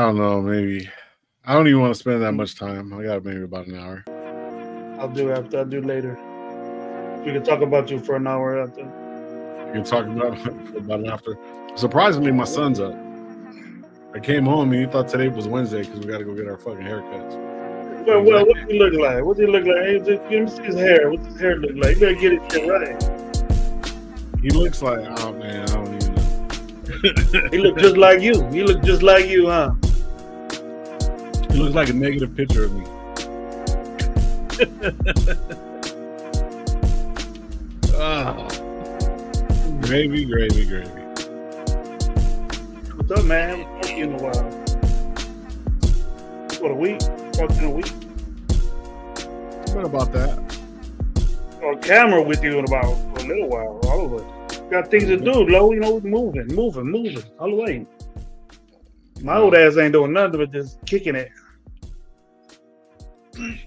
don't know, maybe. I don't even want to spend that much time. I got maybe about an hour. I'll do after. I'll do later. We can talk about you for an hour after. You can talk about for about an after. Surprisingly, my son's up. I came home and he thought today was Wednesday because we got to go get our fucking haircuts. Well, what does he look like? What does he look like? Hey, let me see his hair. What's his hair look like? You better get his shit right. He looks like, oh man, I don't even know. He look just like you. He look just like you, huh? He looks like a negative picture of me. Oh. Gravy. What's up, man? I haven't talked to you in a while. What, a week? Talked in a week? What about that? On camera with you in about a little while. All of us got things to do, Lo. You know, moving all the way. My old ass ain't doing nothing but just kicking it.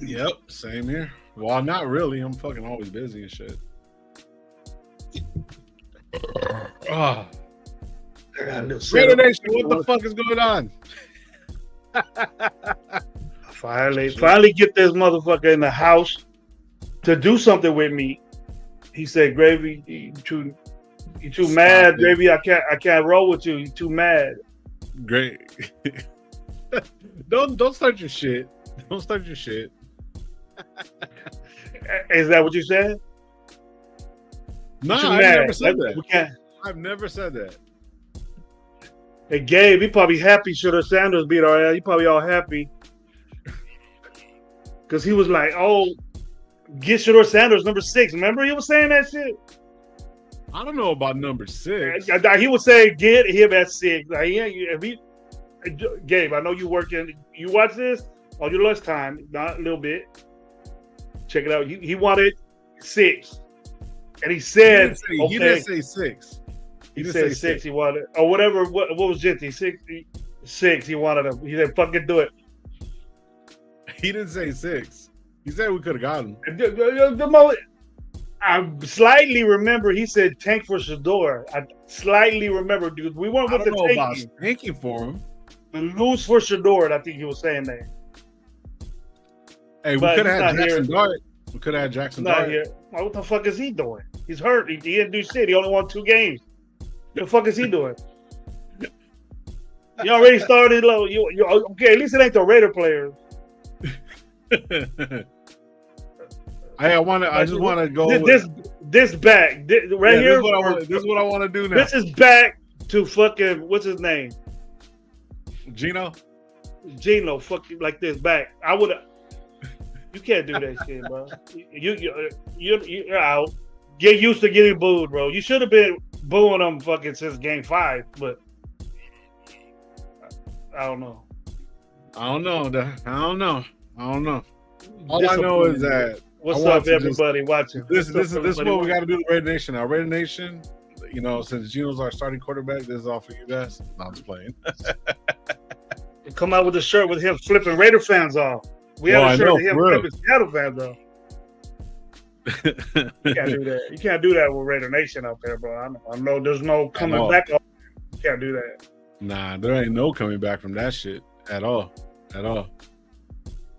Yep, same here. Well, not really. I'm fucking always busy and shit. Oh. Raider Nation, what the fuck is going on? Finally get this motherfucker in the house to do something with me. He said, Gravy, you too mad, Gravy. I can't roll with you. You too mad. Great. Don't start your shit. Don't start your shit. Is that what you said? No, I never said that. I've never said that. Hey, Gabe, he probably happy Shedeur Sanders beat our ass. He probably all happy. Because he was like, oh, get Shedeur Sanders, number 6. Remember he was saying that shit? I don't know about number 6. He would say, get him at 6. Like, Gabe, I know you working. You watch this on your lunchtime, not a little bit. Check it out. He wanted 6. And he said, he didn't say 6. He said 6. He wanted, or whatever. What was Genty? 6. He wanted him. He said, fucking do it. He didn't say 6. He said we could have got him. I slightly remember he said tank for Shedeur. I slightly remember, dude. We weren't with the tanking. Tanking for him. The lose for Shedeur, I think he was saying that. Hey, we could have had Jackson Dart. We could have had Jackson Dart. Here. What the fuck is he doing? He's hurt. He didn't do shit. He only won 2 games. What the fuck is he doing? You already started low. You okay? At least it ain't the Raider players. I just want to go. This back right here. This is what I want to do now. This is back to fucking what's his name? Gino, fucking like this back. I would. You can't do that shit, bro. You're out. Get used to getting booed, bro. You should have been booing them fucking since game 5, but I don't know. I don't know. All I know is that. What's up, everybody watching? This is what we got to do. The Raider Nation. Our Raider Nation. You know, since Gino's our starting quarterback, this is all for you guys. No, I'm just playing. Come out with a shirt with him flipping Raider fans off. We have a shirt with him flipping Seattle fans off. You can't do that. You can't do that with Raider Nation out there, bro. I know there's no coming back. You can't do that. Nah, there ain't no coming back from that shit at all.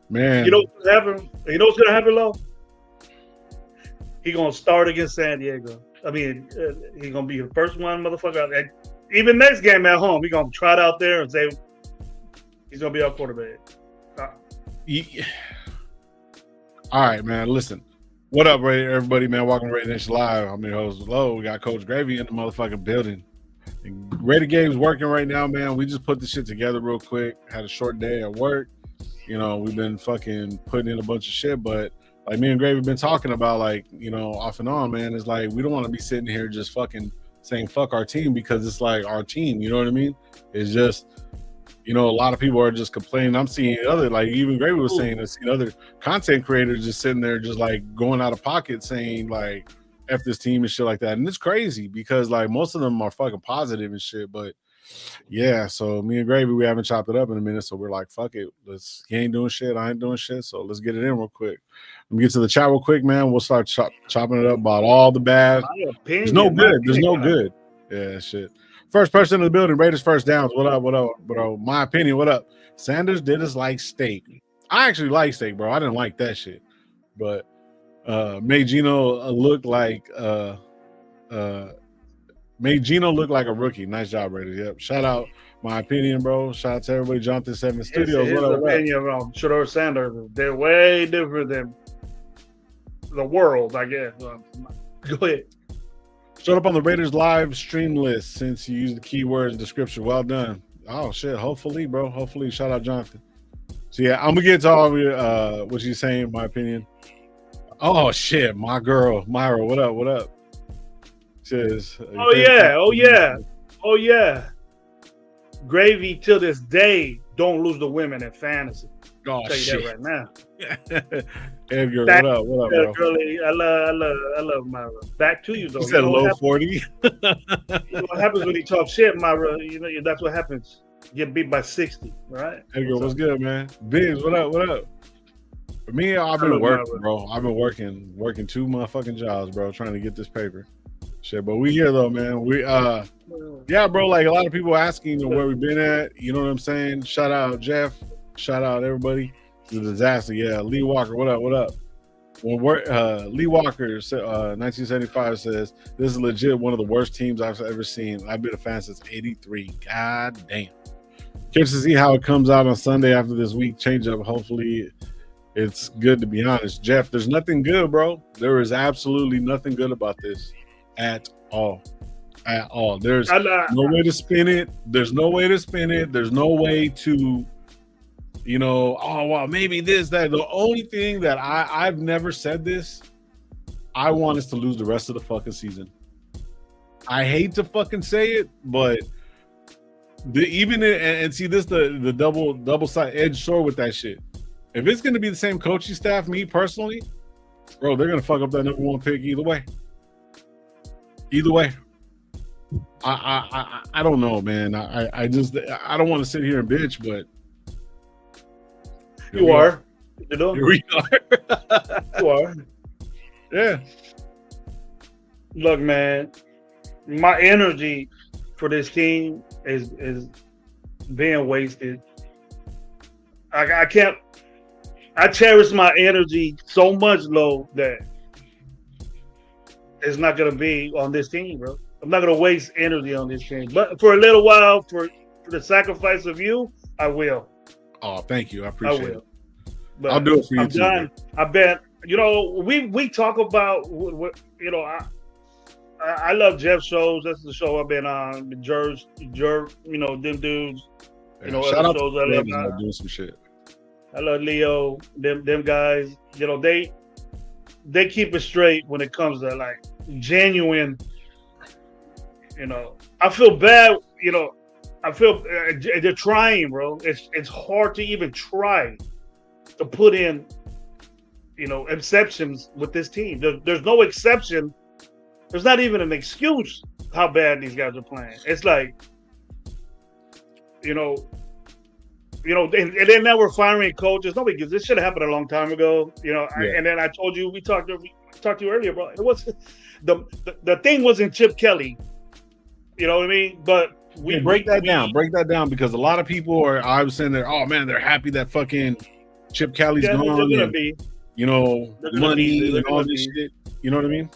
Man. You know what's gonna happen? You know what's gonna happen, Lo? He gonna start against San Diego. I mean, he's gonna be the first one, motherfucker. Even next game at home, he gonna trot out there and say he's gonna be our quarterback. All right, man. Listen. What up, everybody, man? Welcome to Raider Nation Live. I'm your host, Lo. We got Coach Gravy in the motherfucking building. Raider Game's working right now, man. We just put this shit together real quick. Had a short day at work. You know, we've been fucking putting in a bunch of shit, but like me and Gravy been talking about, like, you know, off and on, man. It's like we don't want to be sitting here just fucking saying fuck our team because it's like our team. You know what I mean? It's just, you know, a lot of people are just complaining. I'm seeing other, like even Gravy was saying, I've seen other content creators just sitting there just like going out of pocket saying like F this team and shit like that. And it's crazy because like most of them are fucking positive and shit. But yeah, so me and Gravy, we haven't chopped it up in a minute. So we're like, fuck it. He ain't doing shit. I ain't doing shit. So let's get it in real quick. Let me get to the chat real quick, man. We'll start chopping it up about all the bad. There's no good. Yeah, shit. First person in the building, Raiders first downs. What up, bro? My opinion, what up? Sanders did us like steak. I actually like steak, bro. I didn't like that shit. But made Gino look like made Gino look like a rookie. Nice job, Raiders. Yep. Shout out my opinion, bro. Shout out to everybody. Jonathan 7 Studios. His opinion on Shedeur Sanders, they're way different than the world, I guess. Go ahead. Showed up on the Raiders live stream list since you used the keywords description. Well done. Oh shit. Hopefully, bro. Hopefully. Shout out Jonathan. So yeah, I'm gonna get to all of what you're saying, my opinion. Oh shit, my girl, Myra, what up? What up? Says, oh yeah. Gravy till this day don't lose the women in fantasy. Oh, I'll tell you shit. that right now. Edgar, what up? What up, bro? Girlie, I love Myra. Back to you though. You said low 40. You know what happens when you talk shit, Myra? You know that's what happens. You get beat by 60, right? Edgar, what's good, man? Biggs, what up? What up? For me, I've been working, bro. I've been working 2 motherfucking jobs, bro, trying to get this paper. Shit, but we here though, man. We yeah, bro. Like a lot of people asking where we've been at. You know what I'm saying? Shout out Jeff. Shout out everybody. It's a disaster. Yeah, Lee Walker. What up? What up? When Lee Walker, 1975 says this is legit one of the worst teams I've ever seen. I've been a fan since '83. God damn. Curious to see how it comes out on Sunday after this week change up. Hopefully, it's good. To be honest, Jeff, there's nothing good, bro. There is absolutely nothing good about this. At all. There's no way to spin it. There's no way to, you know, oh, well, maybe this, that. The only thing that I've never said this, I want us to lose the rest of the fucking season. I hate to fucking say it, but see this, the double side edge sword with that shit. If it's going to be the same coaching staff, me personally, bro, they're going to fuck up that number 1 pick either way. Either way, I don't know, man. I don't want to sit here and bitch, but you are. You know? Here we are. You are. Yeah. Look, man, my energy for this team is being wasted. I can't. I cherish my energy so much, Lo, that it's not going to be on this team, bro. I'm not going to waste energy on this team. But for a little while, for the sacrifice of you, I will. Oh, thank you. I appreciate it. But I'll do it for you too. Done. I bet, you know, we talk about, you know, I love Jeff's shows. That's the show I've been on. Jerk, you know, them dudes. You know, shout out shows to I love. doing some shit. I love Leo. Them guys. You know, they keep it straight when it comes to like genuine. You know, I feel bad. You know, I feel they're trying, bro. It's hard to even try to put in, you know, exceptions with this team. There's no exception. There's not even an excuse how bad these guys are playing. It's like, you know, and then now we're firing coaches. Nobody gives this should have happened a long time ago. You know, yeah. And then I told you we talked to you earlier, bro. It was the thing wasn't Chip Kelly. You know what I mean? But break that down because a lot of people I was saying oh man, they're happy that fucking Chip Kelly's gone. They're gonna be, you know, money and all this shit. You know what I mean?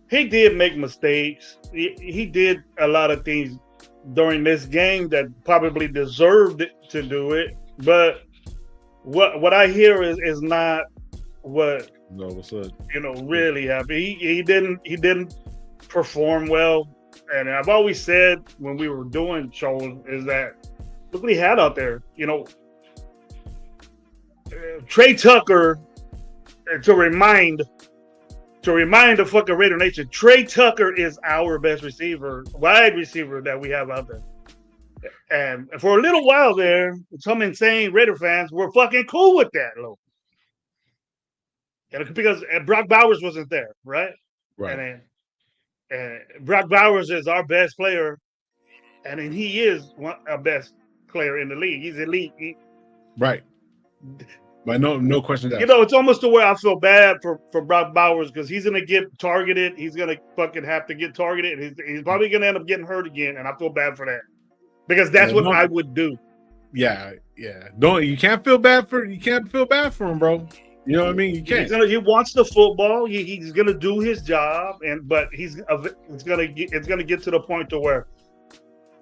He did make mistakes. He did a lot of things during this game that probably deserved to do it. But what I hear is not what you know really happened. He didn't perform well. And I've always said when we were doing shows is that look what he had out there. You know, Trey Tucker, to remind the fucking Raider Nation, Trey Tucker is our best wide receiver that we have out there. And for a little while there, some insane Raider fans were fucking cool with that, Lo. Because Brock Bowers wasn't there, right? Right. And Brock Bowers is our best player, and then he is our best player in the league. He's elite. Right. But no question You asked. know, it's almost to where I feel bad for Brock Bowers because he's gonna get targeted. He's gonna fucking have to get targeted. He's probably gonna end up getting hurt again, and I feel bad for that because that's Yeah, what no. I would do. Yeah. You can't feel bad for him, bro. You know what I mean? You can't. He wants the football. He's gonna do his job, but it's gonna get to the point to where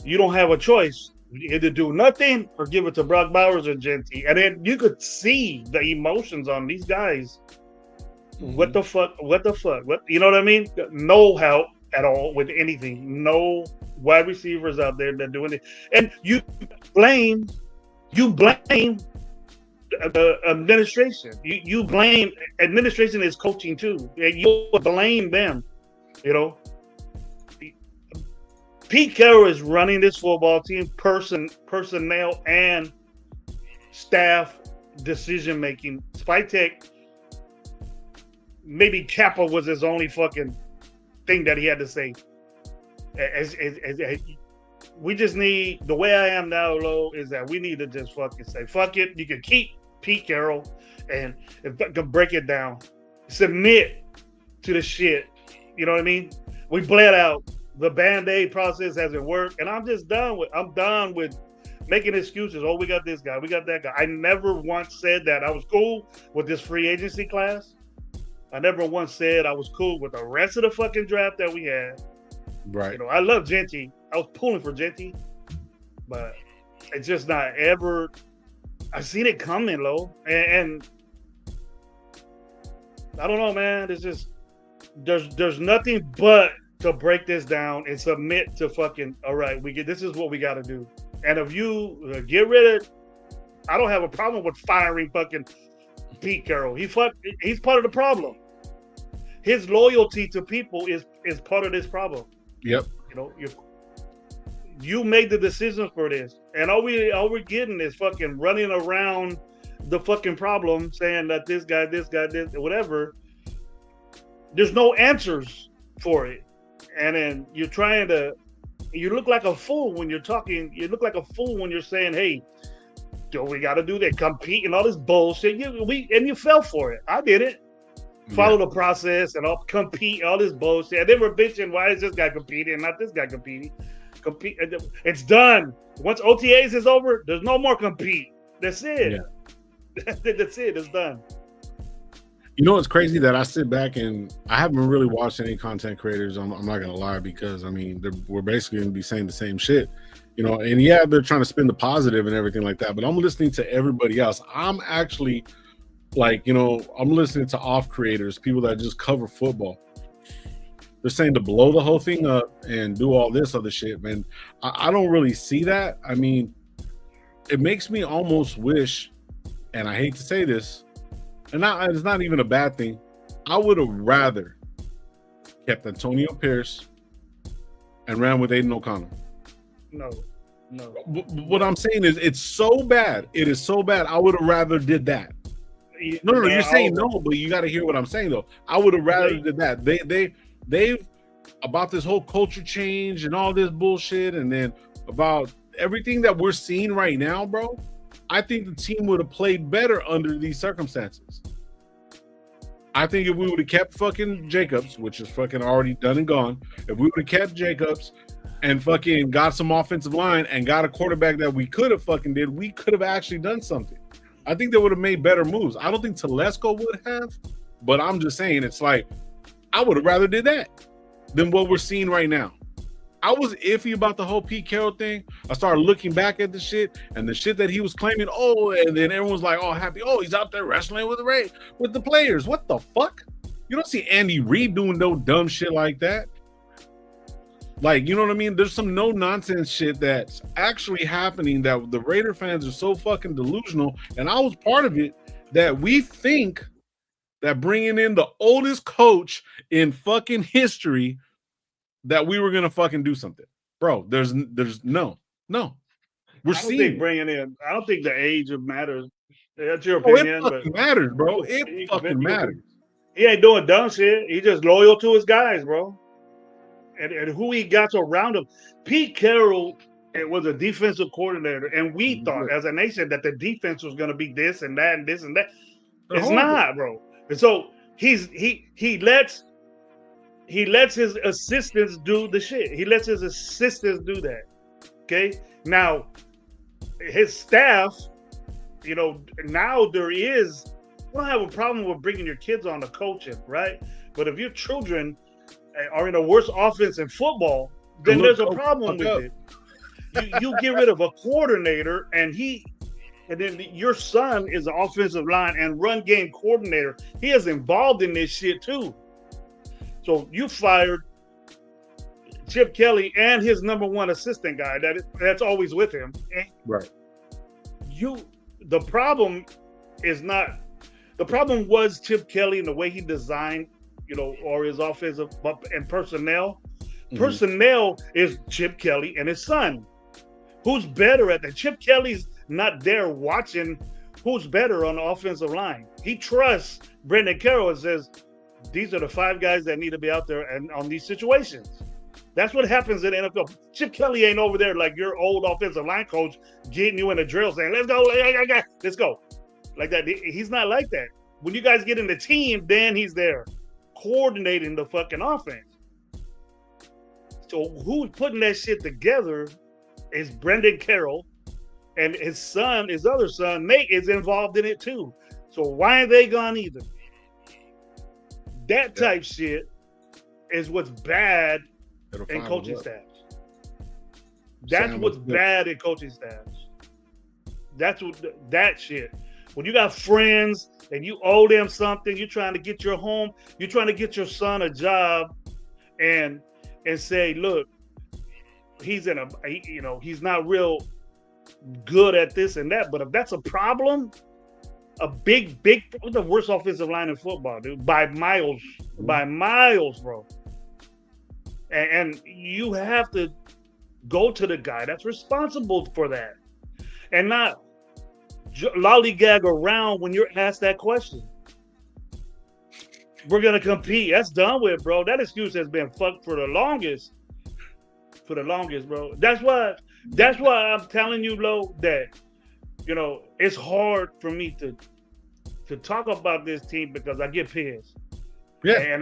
you don't have a choice. You either do nothing or give it to Brock Bowers or Genty. And then you could see the emotions on these guys. Mm-hmm. What the fuck? What you know what I mean? No help at all with anything. No wide receivers out there that doing it. And you blame the administration. You blame administration is coaching too. And you blame them. You know. Pete Carroll is running this football team, personnel, and staff decision making. Spytek, maybe Kappa was his only fucking thing that he had to say. We just need, the way I am now, Lo, is that we need to just fucking say, fuck it. You can keep Pete Carroll and break it down. Submit to the shit. You know what I mean? We bled out. The Band-Aid process hasn't worked, and I'm done with making excuses. Oh, we got this guy, we got that guy. I never once said that I was cool with this free agency class. I never once said I was cool with the rest of the fucking draft that we had. Right. You know, I love Genty. I was pulling for Genty, but it's just not ever. I've seen it coming, Lo, and I don't know, man. It's just there's nothing but to break this down and submit to fucking, all right, this is what we got to do. And if you get rid of, I don't have a problem with firing fucking Pete Carroll. He's part of the problem. His loyalty to people is part of this problem. Yep. You know, you made the decision for this, and all we're getting is fucking running around the fucking problem, saying that this guy, whatever. There's no answers for it. And then you look like a fool when you're talking. You look like a fool when you're saying, hey, we got to do that, compete and all this bullshit. You fell for it. I did it. Follow the process and all compete, all this bullshit. And then we're bitching, why is this guy competing and not this guy competing? Compete. It's done. Once OTAs is over, there's no more compete. That's it. Yeah. That's it. It's done. You know, it's crazy that I sit back and I haven't really watched any content creators. I'm not gonna lie, because I mean we're basically gonna be saying the same shit, you know. And yeah, they're trying to spin the positive and everything like that. But I'm listening to everybody else. I'm actually like, you know, I'm listening to off creators, people that just cover football. They're saying to blow the whole thing up and do all this other shit, man. I don't really see that. I mean, it makes me almost wish, and I hate to say this, and it's not even a bad thing. I would have rather kept Antonio Pierce and ran with Aiden O'Connell. No. What I'm saying is, it's so bad. It is so bad. I would have rather did that. No. You're saying no, but you got to hear what I'm saying though. I would have rather did that. They've about this whole culture change and all this bullshit, and then about everything that we're seeing right now, bro. I think the team would have played better under these circumstances. I think if we would have kept fucking Jacobs, which is fucking already done and gone, if we would have kept Jacobs and fucking got some offensive line and got a quarterback that we could have fucking did, we could have actually done something. I think they would have made better moves. I don't think Telesco would have, but I'm just saying, it's like, I would have rather did that than what we're seeing right now. I was iffy about the whole Pete Carroll thing. I started looking back at the shit and the shit that he was claiming. Oh, and then everyone's like, "Oh, happy! Oh, he's out there wrestling with the players." What the fuck? You don't see Andy Reid doing no dumb shit like that. Like, you know what I mean? There's some no nonsense shit that's actually happening that the Raider fans are so fucking delusional, and I was part of it, that we think that bringing in the oldest coach in fucking history, that we were gonna fucking do something, bro. There's no. We're seeing bringing in. I don't think the age matters. That's your opinion. It fucking matters, bro. It fucking matters. He ain't doing dumb shit. He's just loyal to his guys, bro. And who he got around him. Pete Carroll It was a defensive coordinator, and we thought as a nation that the defense was going to be this and that and this and that. It's not, bro. And so he lets his assistants do the shit. He lets his assistants do that. Okay. Now his staff, now there is. I don't have a problem with bringing your kids on to coaching, right? But if your children are in a worse offense in football, then there's a problem with it. You get rid of a coordinator, and then your son is an offensive line and run game coordinator. He is involved in this shit too. So you fired Chip Kelly and his number one assistant guy that's always with him. Right. The problem was Chip Kelly and the way he designed, or his offensive and personnel. Mm-hmm. Personnel is Chip Kelly and his son. Who's better at that? Chip Kelly's not there watching who's better on the offensive line. He trusts Brendan Carroll and says, these are the 5 guys that need to be out there and on these situations. That's what happens in the NFL. Chip Kelly ain't over there like your old offensive line coach getting you in a drill saying, let's go, let's go. Like that. He's not like that. When you guys get in the team, then he's there coordinating the fucking offense. So who's putting that shit together is Brendan Carroll, and his other son, Nate, is involved in it too. So why ain't they gone either? That type shit is what's bad in coaching staffs. That's what's bad in coaching staffs. That shit. When you got friends and you owe them something, you're trying to get your son a job, and say, look, he's not real good at this and that. But if that's a problem, a big, the worst offensive line in football, dude, by miles, bro. And you have to go to the guy that's responsible for that, and not lollygag around when you're asked that question. We're gonna compete. That's done with, bro. That excuse has been fucked for the longest, bro. That's why I'm telling you, Lo, that it's hard for me to talk about this team because I get pissed. Yeah, and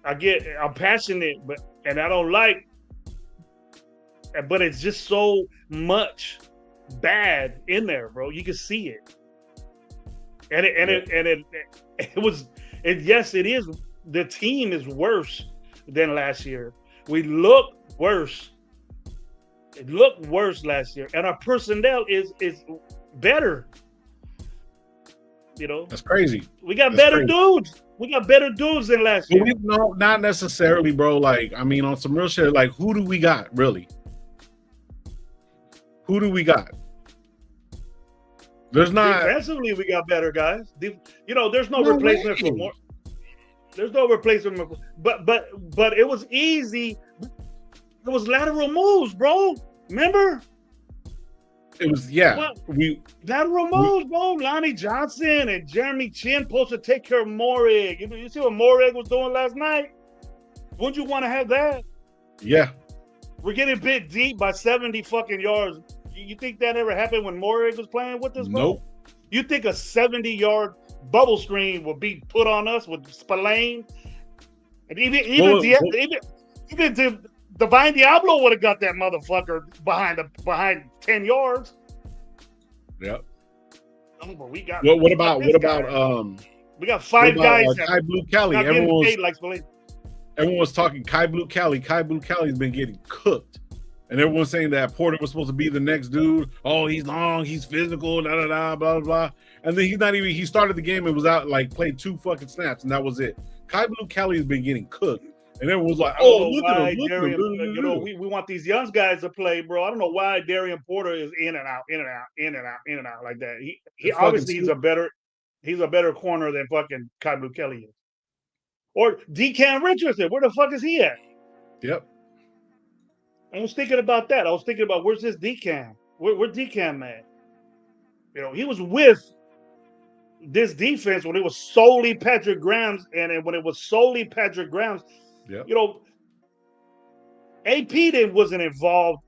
I'm passionate, and I don't like, but it's just so much bad in there, bro. You can see it, yes, it is. The team is worse than last year. We look worse. It looked worse last year, and our personnel is better. That's crazy. We got better dudes. We got better dudes than last year. No, not necessarily, bro. Like, I mean, on some real shit, like, who do we got, really? Who do we got? There's not. Defensively, we got better guys. There's no replacement for more. There's no replacement. But it was easy. It was lateral moves, bro. Remember? It was, lateral moves, bro. Lonnie Johnson and Jeremy Chin supposed to take care of Morig. You see what Morig was doing last night? Wouldn't you want to have that? Yeah. We're getting bit deep by 70 fucking yards. You think that ever happened when Morig was playing with us, bro? Nope. You think a 70-yard bubble screen would be put on us with Spillane? And even Divine Diablo would have got that motherfucker behind 10 yards. Yep. Oh, but we got. What about we got 5 guys. Kai Blue Kelly. Everyone's talking Kai Blue Kelly. Kai Blue Kelly's been getting cooked, and everyone's saying that Porter was supposed to be the next dude. Oh, he's long, he's physical, blah blah blah. And then he's not even. He started the game and was out, like, played 2 fucking snaps, and that was it. Kai Blue Kelly's been getting cooked. And everyone's like, look at him. We want these young guys to play, bro. I don't know why Darian Porter is in and out like that. He obviously he's a better corner than fucking Kai Blue Kelly is. Or Decam Richardson. Where the fuck is he at? Yep. I was thinking about that. I was thinking about, where's this Decam? Where's Decam at? He was with this defense when it was solely Patrick Graham's, and when it was solely Patrick Graham's. Yep. AP wasn't involved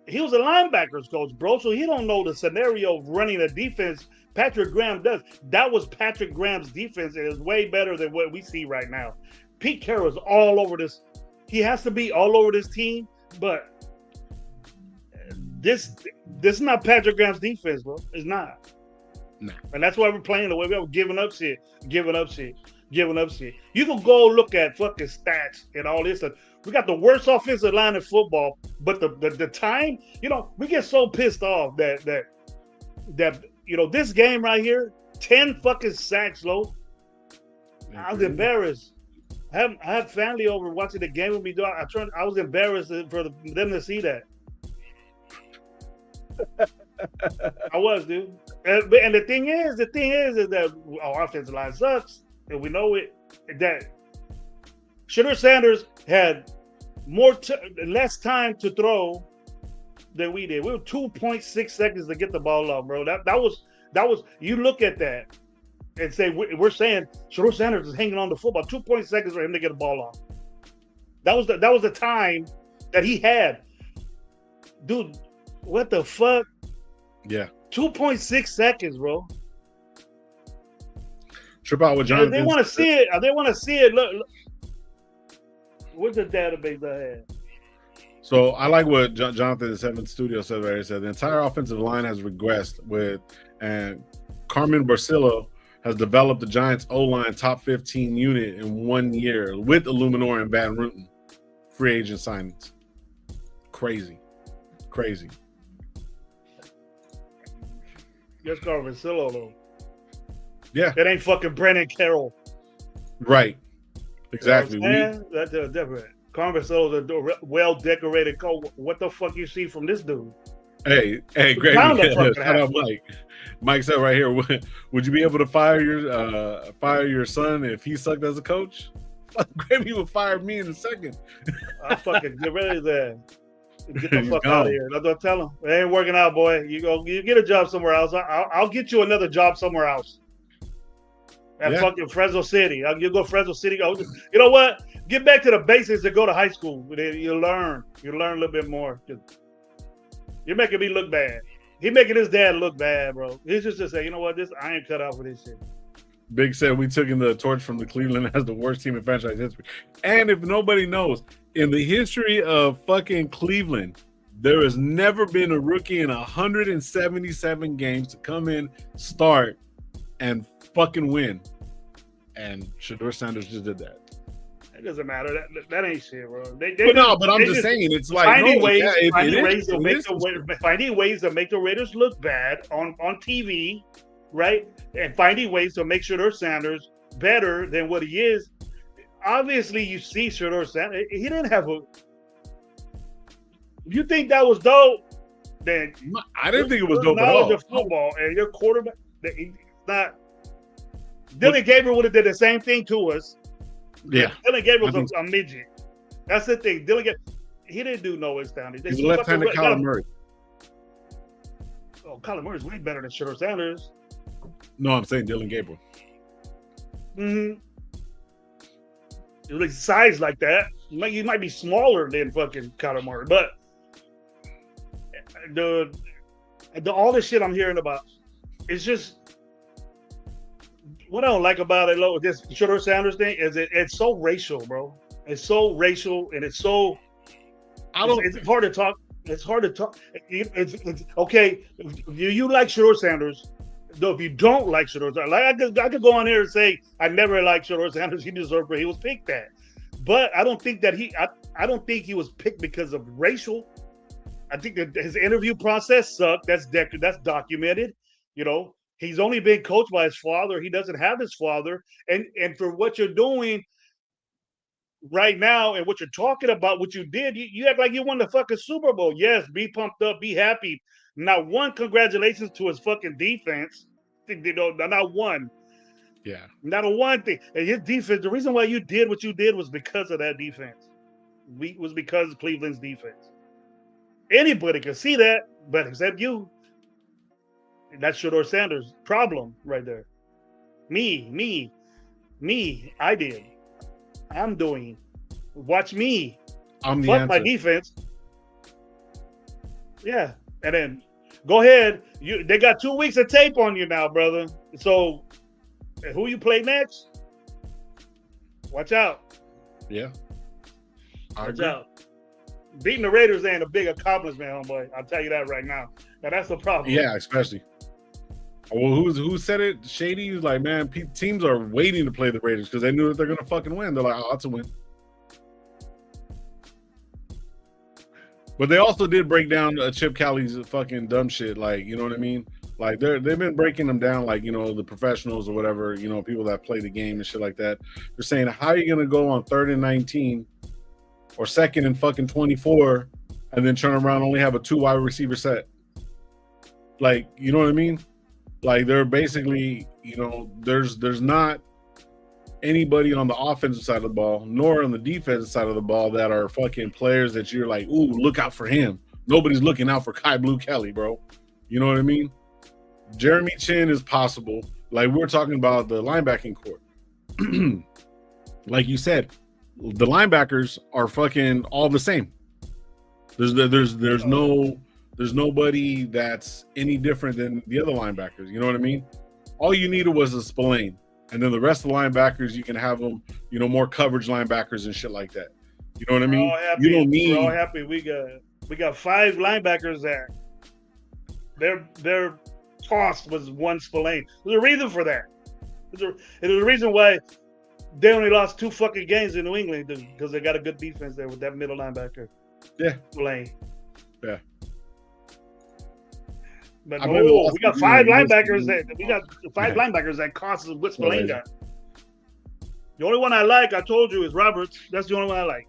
he was a linebackers coach, bro. So he don't know the scenario of running a defense. Patrick Graham does. That was Patrick Graham's defense. It is way better than what we see right now. Pete Carroll's all over this. He has to be all over this team, but this is not Patrick Graham's defense, bro. It's not. Nah. And that's why we're playing the way we are, giving up shit. You can go look at fucking stats and all this stuff. We got the worst offensive line in football, but the time, we get so pissed off that this game right here, 10 fucking sacks, low. I was embarrassed. I had family over watching the game with me. I was embarrassed for them to see that. I was, dude. And the thing is that our offensive line sucks, and we know it. That Shedeur Sanders had less time to throw than we did. We were 2.6 seconds to get the ball off, bro. That was. You look at that and say we're saying Shedeur Sanders is hanging on the football. 2.6 seconds for him to get the ball off. That was the time that he had, dude. What the fuck? Yeah. 2.6 seconds, bro. Trip out with Jonathan. They want to see it. They want to see it. Look. What's the database I had? So I like what Jonathan the Seventh Studio said right here. He said the entire offensive line has regressed and Carmen Barcillo has developed the Giants O-line top 15 unit in 1 year with Illuminor and Van Ruten. Free agent signings. Crazy. Just Carmen Barcillo, though. Yeah. It ain't fucking Brennan Carroll. Right. Exactly. That's different. Carmen Barcillo's a well-decorated coach. What the fuck you see from this dude? Hey, Greg, shout out Mike. Mike said right here, would you be able to fire your son if he sucked as a coach? Gravy would fire me in a second. I fucking get rid of that. Get the fuck out of here. Don't tell him. It ain't working out, boy. You get a job somewhere else. I'll get you another job somewhere else. At fucking Fresno City. You go to Fresno City. You know what? Get back to the basics and go to high school. You learn. You learn a little bit more. You're making me look bad. He making his dad look bad, bro. He's just to say, you know what? I ain't cut out for this shit. Big said we took in the torch from the Cleveland as the worst team in franchise history. And if nobody knows, in the history of fucking Cleveland, there has never been a rookie in 177 games to come in, start, and fucking win. And Shedeur Sanders just did that. It doesn't matter. That ain't shit, bro. But I'm just saying, it's like finding ways to make the Raiders look bad on TV, right? And finding ways to make Shedeur Sanders better than what he is. Obviously, you see Shedeur Sanders. He didn't have a. If you think that was dope, then I didn't think it was dope at all. Knowledge of football and your quarterback, it's not. Dylan Gabriel would have did the same thing to us. Yeah, Dylan Gabriel's a midget. That's the thing. He didn't do no astounding. He's left-handed Kyler Murray. Oh, Kyler Murray's way better than Shedeur Sanders. No, I'm saying Dylan Gabriel. Mm-hmm. Like size like that, you might be smaller than fucking Kyler Murray, but all this shit I'm hearing about, it's just. What I don't like about it, this Shedeur Sanders thing, is it's so racial, bro. It's so racial, and it's so. It's hard to talk. It's hard to talk. It's okay. You like Shedeur Sanders, though. If you don't like Shedeur Sanders, I could go on here and say I never liked Shedeur Sanders. He deserved it. He was picked that, but I don't think that I don't think he was picked because of racial. I think that his interview process sucked. That's documented. He's only been coached by his father. He doesn't have his father. And for what you're doing right now and what you're talking about, what you did, you act like you won the fucking Super Bowl. Yes, be pumped up, be happy. Not one congratulations to his fucking defense. Not one. Yeah. Not a one thing. And his defense, the reason why you did what you did was because of that defense. Was because of Cleveland's defense. Anybody can see that, but except you. That's Shedeur Sanders' problem right there. Me. I did. I'm doing. Watch me. I'm the Fuck answer. my defense. Yeah, and then go ahead. They got 2 weeks of tape on you now, brother. So who you play next? Watch out. Yeah. Watch out. Beating the Raiders ain't a big accomplishment, homeboy. I'll tell you that right now. Now that's the problem. Yeah, especially. Well, who said it? Shady was like, man, teams are waiting to play the Raiders because they knew that they're gonna fucking win. They're like, oh, that's a win. But they also did break down Chip Kelly's fucking dumb shit. Like, you know what I mean? Like they've been breaking them down, like, you know, the professionals or whatever, you know, people that play the game and shit like that. They're saying, how are you gonna go on 3rd and 19 or 2nd and fucking 24 and then turn around and only have a 2 wide receiver set? Like, you know what I mean? Like they're basically, you know, there's not anybody on the offensive side of the ball, nor on the defensive side of the ball that are fucking players that you're like, ooh, look out for him. Nobody's looking out for Kai Blue Kelly, bro. You know what I mean? Jeremy Chin is possible. Like we're talking about the linebacking court. Like you said, the linebackers are fucking all the same. There's nobody that's any different than the other linebackers. You know what I mean? All you needed was a Spillane. And then the rest of the linebackers, you can have them, you know, more coverage linebackers and shit like that. You know what I mean? You don't need. We're all happy. We got 5 linebackers that their cost was 1 Spillane. There's a reason for that. There's a reason why they only lost 2 fucking games in New England because they got a good defense there with that middle linebacker. Yeah. Spillane. Yeah. But we got 5 linebackers linebackers that cost us what Spillane got. The only one I like, I told you, is Roberts. That's the only one I like.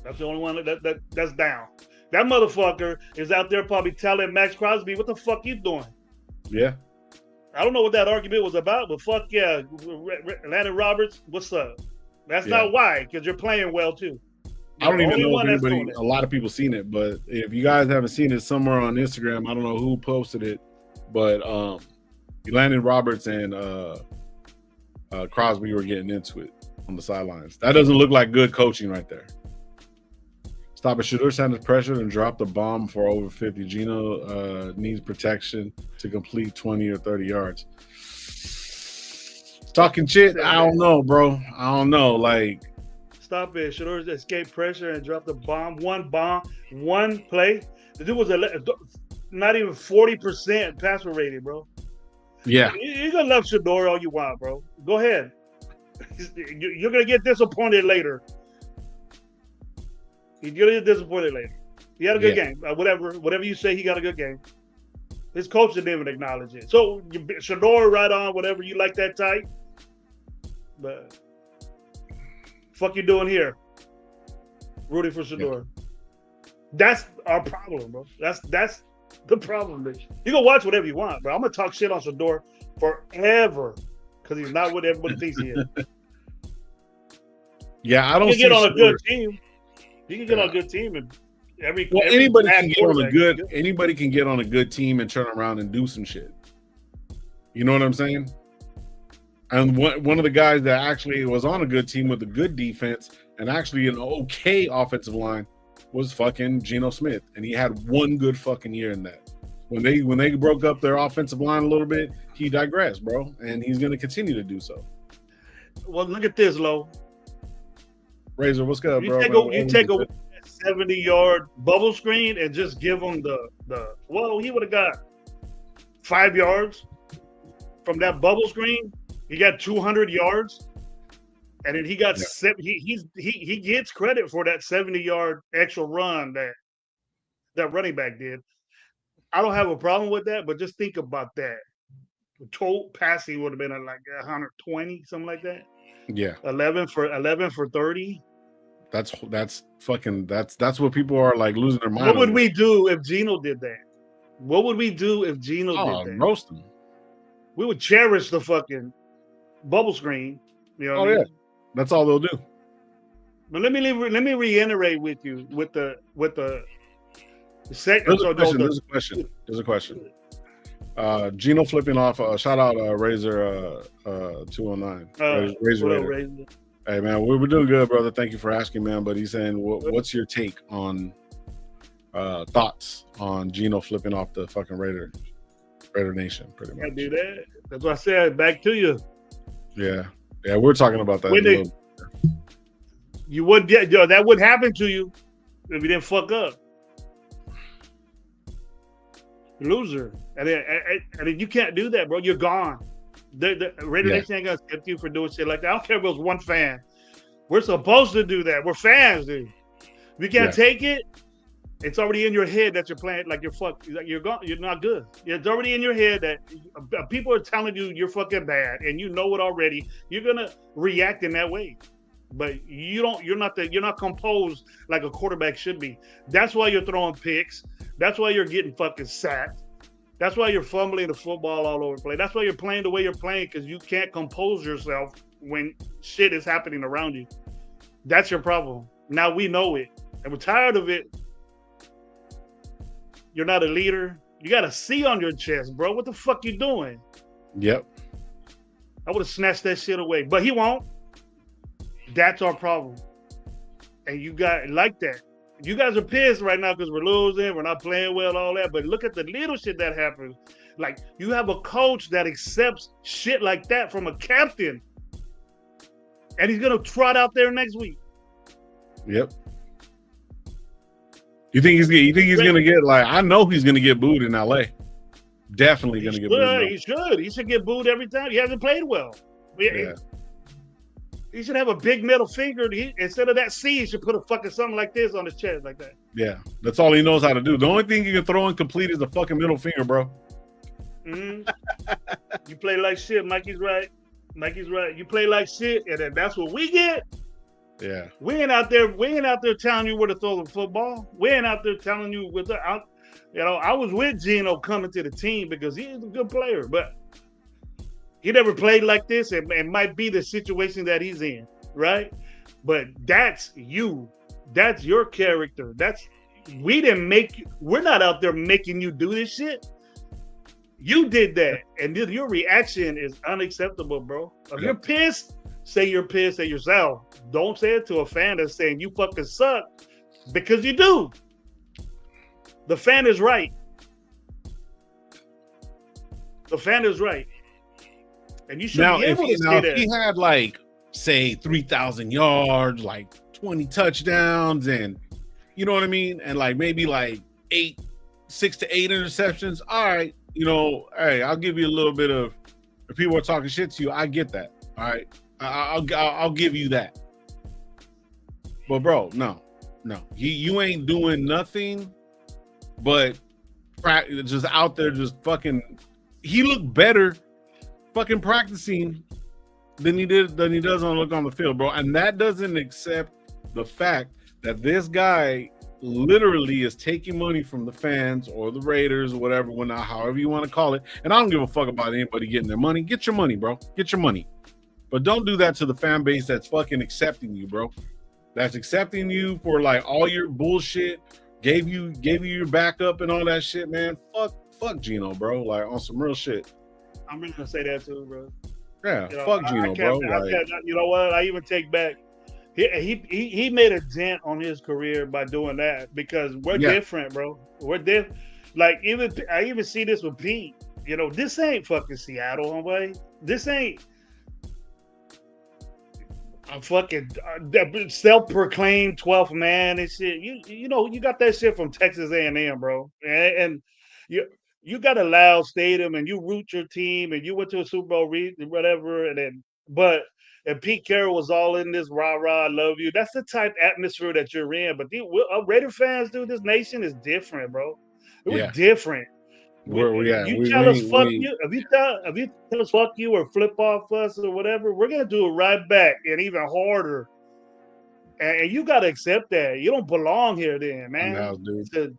That's the only one that's down. That motherfucker is out there probably telling Max Crosby, what the fuck you doing? Yeah. I don't know what that argument was about, but fuck yeah. Landon Roberts, what's up? That's not why, because you're playing well too. I don't even know if anybody, a lot of people seen it, but if you guys haven't seen it somewhere on Instagram, I don't know who posted it, but Landon Roberts and Crosby were getting into it on the sidelines. That doesn't look like good coaching right there. Stop it. Shedeur Sanders pressured and dropped the bomb for over 50. Geno needs protection to complete 20 or 30 yards. Talking shit? I don't know, bro. I don't know. Like, stop it. Shedeur escaped pressure and dropped the bomb. One play. The dude was not even 40% passer rated, bro. Yeah. You're going to love Shedeur all you want, bro. Go ahead. You're going to get disappointed later. He's going to get disappointed later. He had a good game. Whatever you say, he got a good game. His coach didn't even acknowledge it. So, Shedeur, right on, whatever you like that type. But fuck you doing here? Rooting for Shedeur. Yeah. That's our problem, bro. That's the problem, bitch. You can watch whatever you want, bro. I'm going to talk shit on Shedeur forever because he's not what everybody thinks he is. Yeah, I don't see get on a good team. You can get on a good team and anybody can get on a good. Anybody can get on a good team and turn around and do some shit. You know what I'm saying? And one of the guys that actually was on a good team with a good defense and actually an okay offensive line was fucking Geno Smith, and he had one good fucking year in that. When they broke up their offensive line a little bit, he digressed, bro, and he's going to continue to do so. Well, look at this, Lo. Razor, what's good, bro? You take a 70-yard bubble screen and just give him he would have got 5 yards from that bubble screen. He got 200 yards, and then he got he gets credit for that 70-yard extra run that running back did. I don't have a problem with that, but just think about that. Total passing would have been at like 120, something like that. Yeah, 11 for 30. That's what people are like losing their mind. What would we do if Geno did that? What would we do if Geno did that? Roast him. We would cherish the fucking bubble screen. You know what I mean? That's all they'll do. But let me reiterate with you with the second. There's a question. Geno flipping off. Shout out Razor 209. Razor. Hey man, we're doing good, brother. Thank you for asking, man. But he's saying, what's your take on thoughts on Geno flipping off the fucking Raider Nation, pretty much. Can't do that. That's what I said. Back to you. Yeah, we're talking about that. You would get that would happen to you if you didn't fuck up. Loser, and then you can't do that, bro. You're gone. The Raider Nation ain't gonna accept you for doing shit like that. I don't care if it was one fan. We're supposed to do that. We're fans, dude. If you can't take it, it's already in your head that you're playing like you're fucked. You're gone. You're not good. It's already in your head that people are telling you you're fucking bad, and you know it already. You're gonna react in that way, but you don't. You're not composed like a quarterback should be. That's why you're throwing picks. That's why you're getting fucking sacked. That's why you're fumbling the football all over the place. That's why you're playing the way you're playing, because you can't compose yourself when shit is happening around you. That's your problem. Now we know it, and we're tired of it. You're not a leader. You got a C on your chest, bro. What the fuck you doing? Yep. I would have snatched that shit away, but he won't. That's our problem. And you got like that. You guys are pissed right now because we're losing, we're not playing well, all that. But look at the little shit that happens. Like, you have a coach that accepts shit like that from a captain, and he's gonna trot out there next week. Yep. You think he's gonna get like? I know he's gonna get booed in LA. Definitely gonna get booed. He should. He should get booed every time. He hasn't played well. Yeah. He should have a big middle finger. Instead of that C, he should put a fucking something like this on his chest, like that. Yeah, that's all he knows how to do. The only thing he can throw incomplete is the fucking middle finger, bro. Mm-hmm. You play like shit. Mikey's right. You play like shit, and then that's what we get. Yeah. We ain't out there telling you where to throw the football. We ain't out there telling you I was with Geno coming to the team because he's a good player, but he never played like this. It might be the situation that he's in, right? But that's you. That's your character. We didn't make you. We're not out there making you do this shit. You did that, and your reaction is unacceptable, bro. If you're pissed, say you're pissed at yourself. Don't say it to a fan that's saying you fucking suck, because you do. The fan is right. The fan is right. And you should be able to say that. If he had like, say, 3,000 yards, like 20 touchdowns, and you know what I mean? And like maybe like 6 to 8 interceptions. All right, hey, I'll give you a little bit of, if people are talking shit to you, I get that. All right. I'll give you that. But bro, no. You ain't doing nothing but just out there just fucking. He looked better fucking practicing than he does on the field, bro. And that doesn't accept the fact that this guy literally is taking money from the fans or the Raiders or whatever, however you want to call it. And I don't give a fuck about anybody getting their money. Get your money, bro. Get your money. But don't do that to the fan base that's fucking accepting you, bro. That's accepting you for like all your bullshit, gave you your backup and all that shit, man. Fuck Geno, bro. Like on some real shit. I'm really gonna say that too, bro. Yeah, fuck Geno, bro. You know what? I even take back. He made a dent on his career by doing that, because we're different, bro. We're different. Like I even see this with Pete. This ain't fucking Seattle, homeboy. This ain't a fucking self-proclaimed 12th man and shit. You got that shit from Texas A&M, bro. And you got a loud stadium, and you root your team, and you went to a Super Bowl, whatever. And Pete Carroll was all in this rah-rah, I love you. That's the type of atmosphere that you're in. But Raider fans, dude, this nation is different, bro. We're different. You tell us fuck you. If you tell us fuck you or flip off us or whatever, we're gonna do it right back and even harder. And you gotta accept that. You don't belong here, then, man. Now, dude,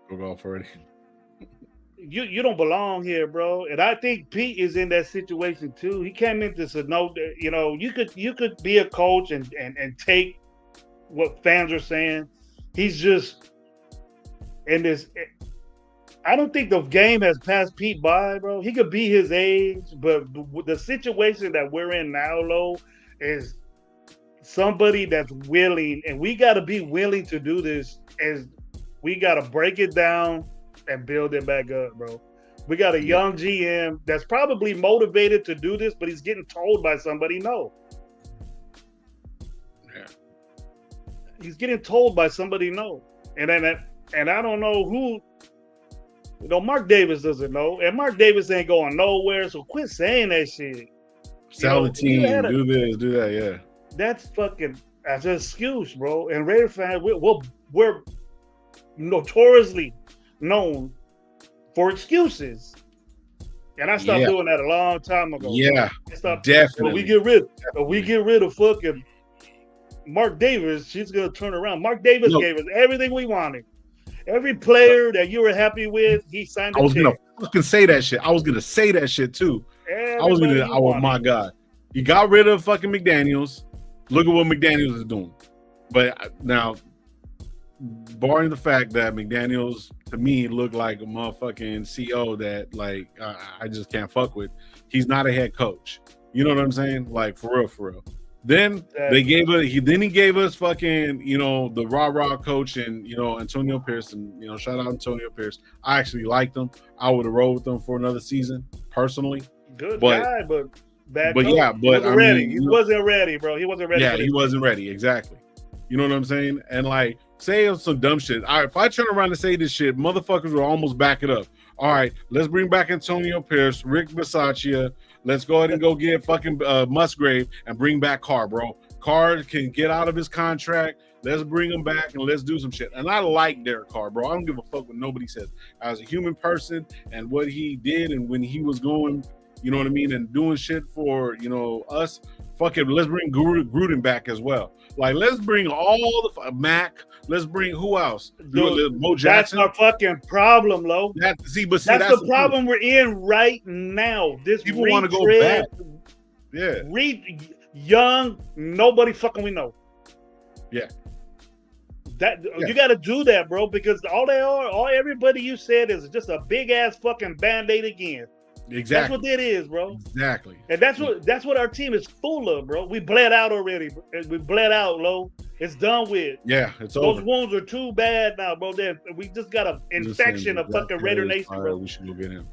go off already. You don't belong here, bro. And I think Pete is in that situation too. He came into you could be a coach and take what fans are saying. He's just in this. I don't think the game has passed Pete by, bro. He could be his age, but the situation that we're in now, Lo, is somebody that's willing, and we got to be willing to do this as We got to break it down and build it back up, bro. We got a young GM that's probably motivated to do this, but he's getting told by somebody no. Yeah. He's getting told by somebody no. And I don't know who. You know, Mark Davis doesn't know, and Mark Davis ain't going nowhere. So quit saying that shit. Sell the team, do this, do that. Yeah, that's fucking as an excuse, bro. And Raider fans, we're notoriously known for excuses, and I stopped doing that a long time ago. Yeah, definitely. We get rid of fucking Mark Davis. She's gonna turn around. Mark Davis gave us everything we wanted. Every player that you were happy with, he signed. I was gonna fucking say that shit. I was gonna say that shit too. Oh my God, you got rid of fucking McDaniels. Look at what McDaniels is doing. But now, barring the fact that McDaniels to me looked like a motherfucking CO that like I just can't fuck with. He's not a head coach. You know what I'm saying? Like for real. Then he gave us fucking, you know, the rah coach and, you know, Antonio Pierce, and, you know, shout out Antonio Pierce. I actually liked him. I would have rolled with him for another season personally. Good guy, but bad. But coach. Yeah, but he wasn't ready, bro. He wasn't ready. Yeah, he wasn't ready. Exactly. You know what I'm saying? And like, say some dumb shit. All right, if I turn around and say this shit, motherfuckers will almost back it up. All right, let's bring back Antonio Pierce, Rick Bisaccia. Let's go ahead and go get fucking Musgrave and bring back Carr, bro. Carr can get out of his contract. Let's bring him back and let's do some shit. And I like Derek Carr, bro. I don't give a fuck what nobody says. As a human person and what he did and when he was going, you know what I mean, and doing shit for, you know, us, fuck it. Let's bring Gruden back as well. Like, let's bring all the Mac. Let's bring who else? Dude, Mo Jackson. That's our fucking problem, Lo. That's the problem we're in right now. This people want to go back. Yeah. Young, nobody fucking we know. Yeah. You got to do that, bro, because all everybody you said is just a big ass fucking Band-Aid again. Exactly. That's what that is, bro. Exactly. And that's what our team is full of, bro. We bled out already. We bled out, Lo. It's done with. Yeah, it's over. Those wounds are too bad now, bro. We just got an infection of fucking Raider Nation, bro. We should go get him.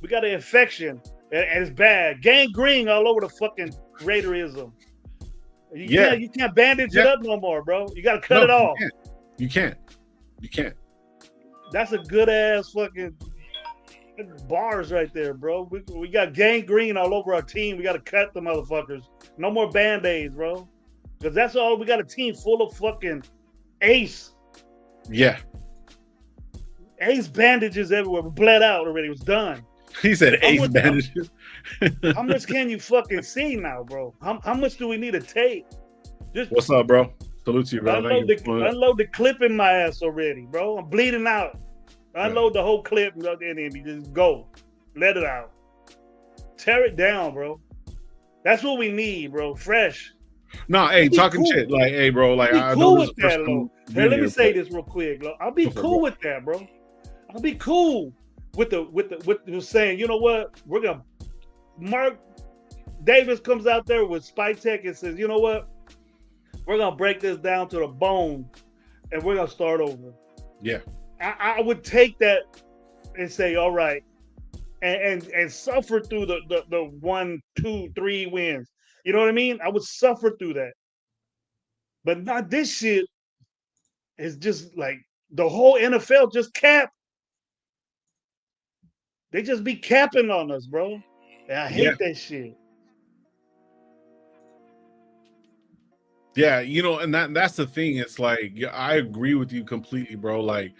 We got an infection, and it's bad. Gangrene all over the fucking Raiderism. You can't bandage it up no more, bro. You got to cut it off. You can't. That's a good ass fucking bars right there, bro. We got gangrene all over our team. We got to cut the motherfuckers. No more Band-Aids, bro. Because that's all. We got a team full of fucking ace. Yeah. Ace bandages everywhere. We bled out already. It was done. He said ace bandages. How much can you fucking see now, bro? How much do we need to take? What's up, bro? Salute to you, bro. Unload the clip in my ass already, bro. I'm bleeding out. Unload the whole clip and then just go. Let it out. Tear it down, bro. That's what we need, bro. Fresh. No, hey, talking shit. Like, hey, bro. Like, I cool with that, Lo. Hey, let me say this real quick, Lo. I'll be cool with that, bro. I'll be cool with the saying, you know what? We're gonna Mark Davis comes out there with Spike Tech and says, you know what? We're gonna break this down to the bone and we're gonna start over. Yeah. I would take that and say, all right, and suffer through the 1, 2, 3 wins. You know what I mean? I would suffer through that. But not this shit is just like the whole NFL just cap. They just be capping on us, bro. And I hate that shit. Yeah, you know, and that's the thing. It's like, I agree with you completely, bro. Like,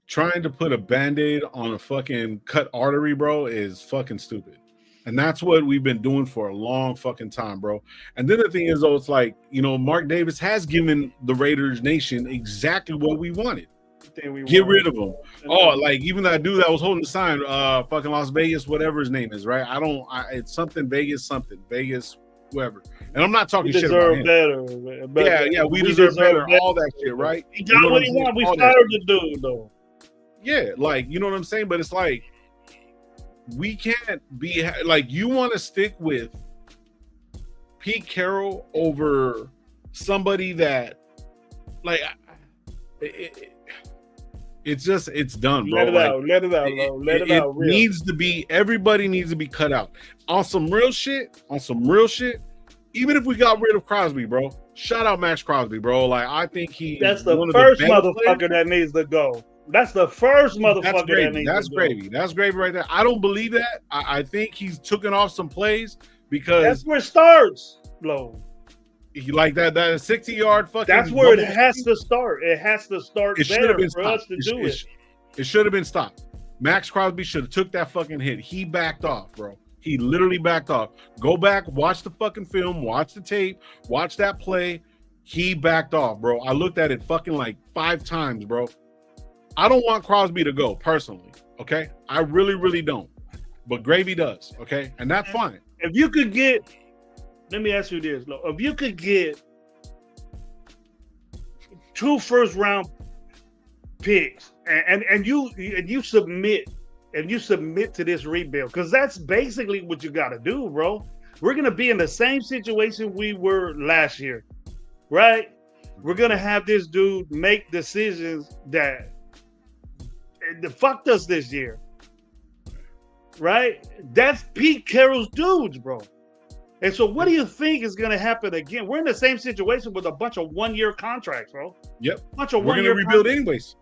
trying to put a Band-Aid on a fucking cut artery, bro, is fucking stupid. And that's what we've been doing for a long fucking time, bro. And then the thing is, though, it's like, you know, Mark Davis has given the Raiders Nation exactly what we wanted. Get rid of him. Oh, like, even that dude that was holding the sign, fucking Las Vegas, whatever his name is, right? It's something Vegas, whoever. And I'm not talking shit about him. Better. Yeah, we deserve better. All that shit, right? He got what he wanted. We fired the dude, though. Yeah, like, you know what I'm saying? But it's like, we can't be like, you want to stick with Pete Carroll over somebody that, like, It's done, bro. Let it out, Lo. Let it out. Real. Needs to be. Everybody needs to be cut out on some real shit. Even if we got rid of Crosby, bro. Shout out Max Crosby, bro. Like I think that's the first motherfucker that needs to go. That's the first motherfucker that needs to go. That's gravy. That's gravy right there. I don't believe that. I think he's taken off some plays because that's where it starts, Lo. He like that 60-yard fucking. That's where it has to start. It has to start there for us to do it. It should have been stopped. Max Crosby should have took that fucking hit. He backed off, bro. He literally backed off. Go back, watch the fucking film, watch the tape, watch that play. He backed off, bro. I looked at it fucking like 5 times, bro. I don't want Crosby to go personally, okay? I really, really don't. But Gravy does, okay? And that's fine. If you could get, let me ask you this, if you could get 2 first-round picks and you submit to this rebuild, because that's basically what you got to do, bro. We're gonna be in the same situation we were last year, right? We're gonna have this dude make decisions that fucked us this year, right? That's Pete Carroll's dudes, bro. And so what do you think is going to happen again? We're in the same situation with a bunch of 1-year contracts, bro. Yep. Bunch of We're going to rebuild anyways.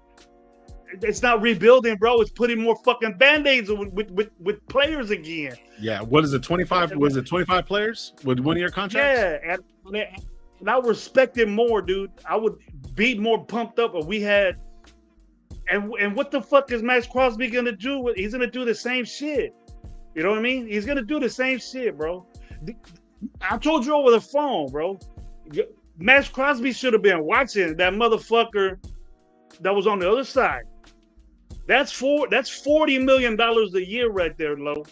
It's not rebuilding, bro. It's putting more fucking Band-Aids with players again. Yeah. What is it, 25? Was it 25 players with 1-year contracts? Yeah. And I respect it more, dude. I would be more pumped up if we had. And what the fuck is Max Crosby going to do? He's going to do the same shit. You know what I mean? He's going to do the same shit, bro. I told you over the phone, bro. Max Crosby should have been watching that motherfucker that was on the other side. That's $40 million a year right there, Lo.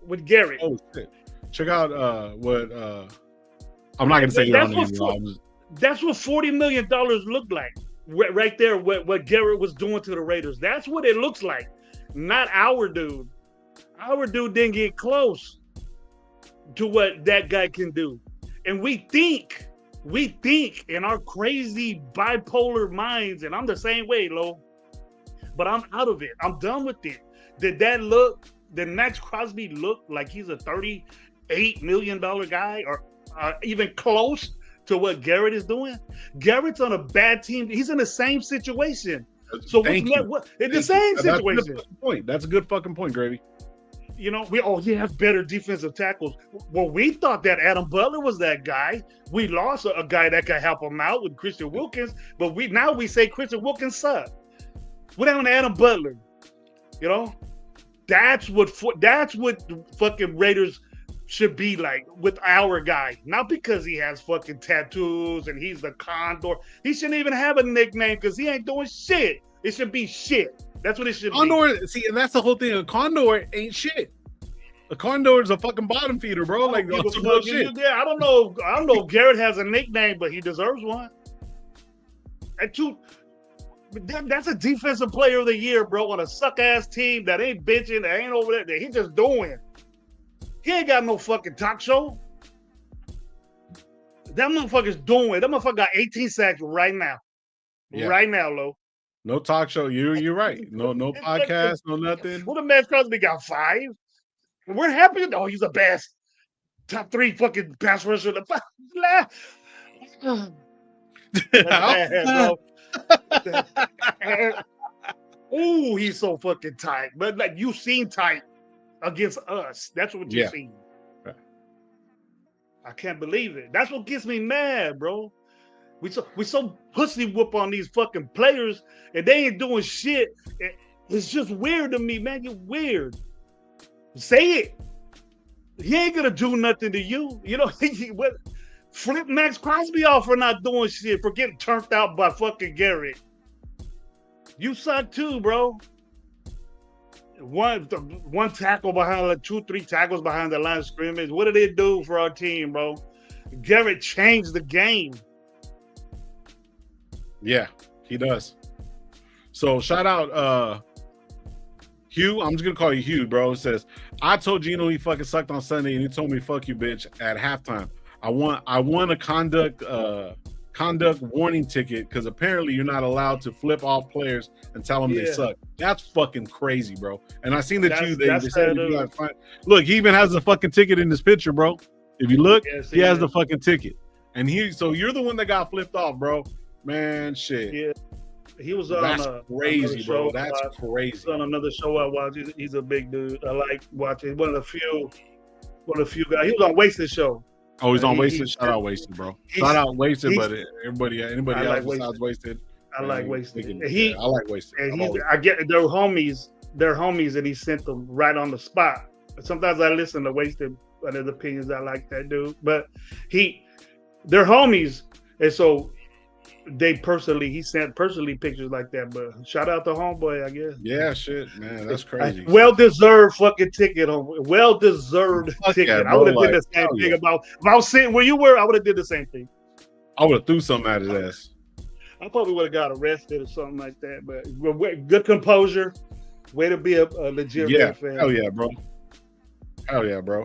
With Garrett. Oh shit! Check out what I'm not gonna say your name. That's what $40 million looked like. Right there, what Garrett was doing to the Raiders. That's what it looks like. Not our dude. Our dude didn't get close to what that guy can do. And we think in our crazy bipolar minds, and I'm the same way, Lo, but I'm out of it. I'm done with it. Did Max Crosby look like he's a $38 million guy or even close to what Garrett is doing? Garrett's on a bad team. He's in the same situation. So it's the same situation. That's a good fucking point, Gravy. You know, he has better defensive tackles. Well, we thought that Adam Butler was that guy. We lost a guy that could help him out with Christian Wilkins, but now we say Christian Wilkins sucked. What happened to Adam Butler? You know, that's what the fucking Raiders should be like with our guy. Not because he has fucking tattoos and he's the Condor. He shouldn't even have a nickname because he ain't doing shit. It should be shit. That's what it should be. See, and that's the whole thing. A Condor ain't shit. A Condor is a fucking bottom feeder, bro. Like shit. Yeah, I don't know if Garrett has a nickname, but he deserves one. That's a defensive player of the year, bro, on a suck-ass team that ain't bitching, that ain't over there. He just doing. He ain't got no fucking talk show. That motherfucker's doing. That motherfucker got 18 sacks right now. Yeah. Right now, Lo. No talk show. You're right. No podcast, no nothing. What if Max Crosby got 5? We're happy. Oh, he's the best. Top 3 fucking pass rusher. Ooh, he's so fucking tight. But like you seen tight against us. That's what you seen. Right. I can't believe it. That's what gets me mad, bro. We so pussy whoop on these fucking players and they ain't doing shit. It's just weird to me, man. You're weird. Say it. He ain't gonna do nothing to you. You know, flip Max Crosby off for not doing shit, for getting turned out by fucking Garrett. You suck too, bro. One tackle behind, like 2-3 tackles behind the line of scrimmage. What did it do for our team, bro? Garrett changed the game. Yeah, he does. So shout out Hugh. I'm just gonna call you Hugh, bro. It says, I told Gino he fucking sucked on Sunday and he told me fuck you, bitch, at halftime. I want a conduct conduct warning ticket because apparently you're not allowed to flip off players and tell them they suck. That's fucking crazy, bro. And I seen that they said you gotta find. Look, he even has a fucking ticket in this picture, bro. If you look, he has the fucking ticket, and so you're the one that got flipped off, bro. Man, shit. Yeah, he was on. That's crazy, bro. That's crazy. He's on another show I watch. He's a big dude. I like watching. One of the few guys. He was on Wasted show. Oh, he's on Wasted. Shout out Wasted, bro. Shout out Wasted, but anybody else besides Wasted. I like Wasted. I like Wasted. And I get they're homies, and he sent them right on the spot. Sometimes I listen to Wasted and his opinions. I like that dude, but they're homies, and so he sent pictures like that. But shout out to homeboy, I guess. Yeah, shit, man, that's crazy. Well deserved fucking ticket, well deserved ticket. Yeah, I would have did the same thing if I was sitting where you were. I would have did the same thing. I would have threw something at his ass. I probably would have got arrested or something like that. But good composure, way to be a legit fan. Hell yeah, bro. Hell yeah, bro.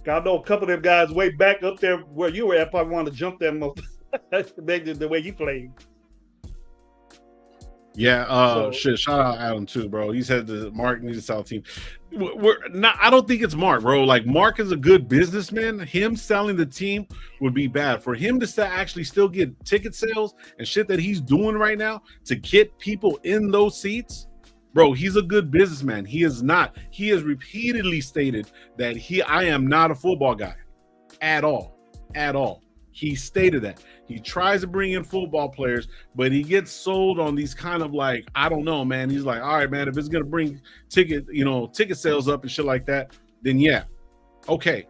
I know a couple of them guys way back up there where you were at probably wanted to jump them the way you played. Yeah, shit. Shout out Adam too, bro. He said the Mark needs a South team. We're not. I don't think it's Mark, bro. Like Mark is a good businessman. Him selling the team would be bad for him to actually still get ticket sales and shit that he's doing right now to get people in those seats. Bro, he's a good businessman. He is not. He has repeatedly stated that I am not a football guy at all. At all. He stated that. He tries to bring in football players, but he gets sold on these kind of like, I don't know, man. He's like, all right, man, if it's going to bring ticket sales up and shit like that, then yeah. Okay.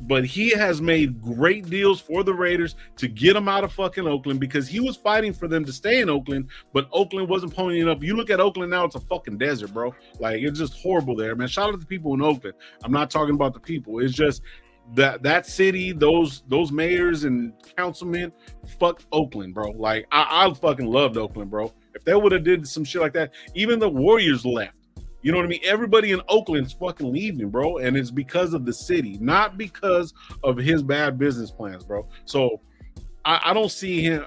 But he has made great deals for the Raiders to get them out of fucking Oakland because he was fighting for them to stay in Oakland, but Oakland wasn't ponying up. You look at Oakland now, it's a fucking desert, bro. Like, it's just horrible there, man. Shout out to the people in Oakland. I'm not talking about the people. It's just that city, those mayors and councilmen, fuck Oakland, bro. Like, I fucking loved Oakland, bro. If they would have did some shit like that, even the Warriors left. You know what I mean? Everybody in Oakland's fucking leaving, bro, and it's because of the city, not because of his bad business plans, bro. So I don't see him.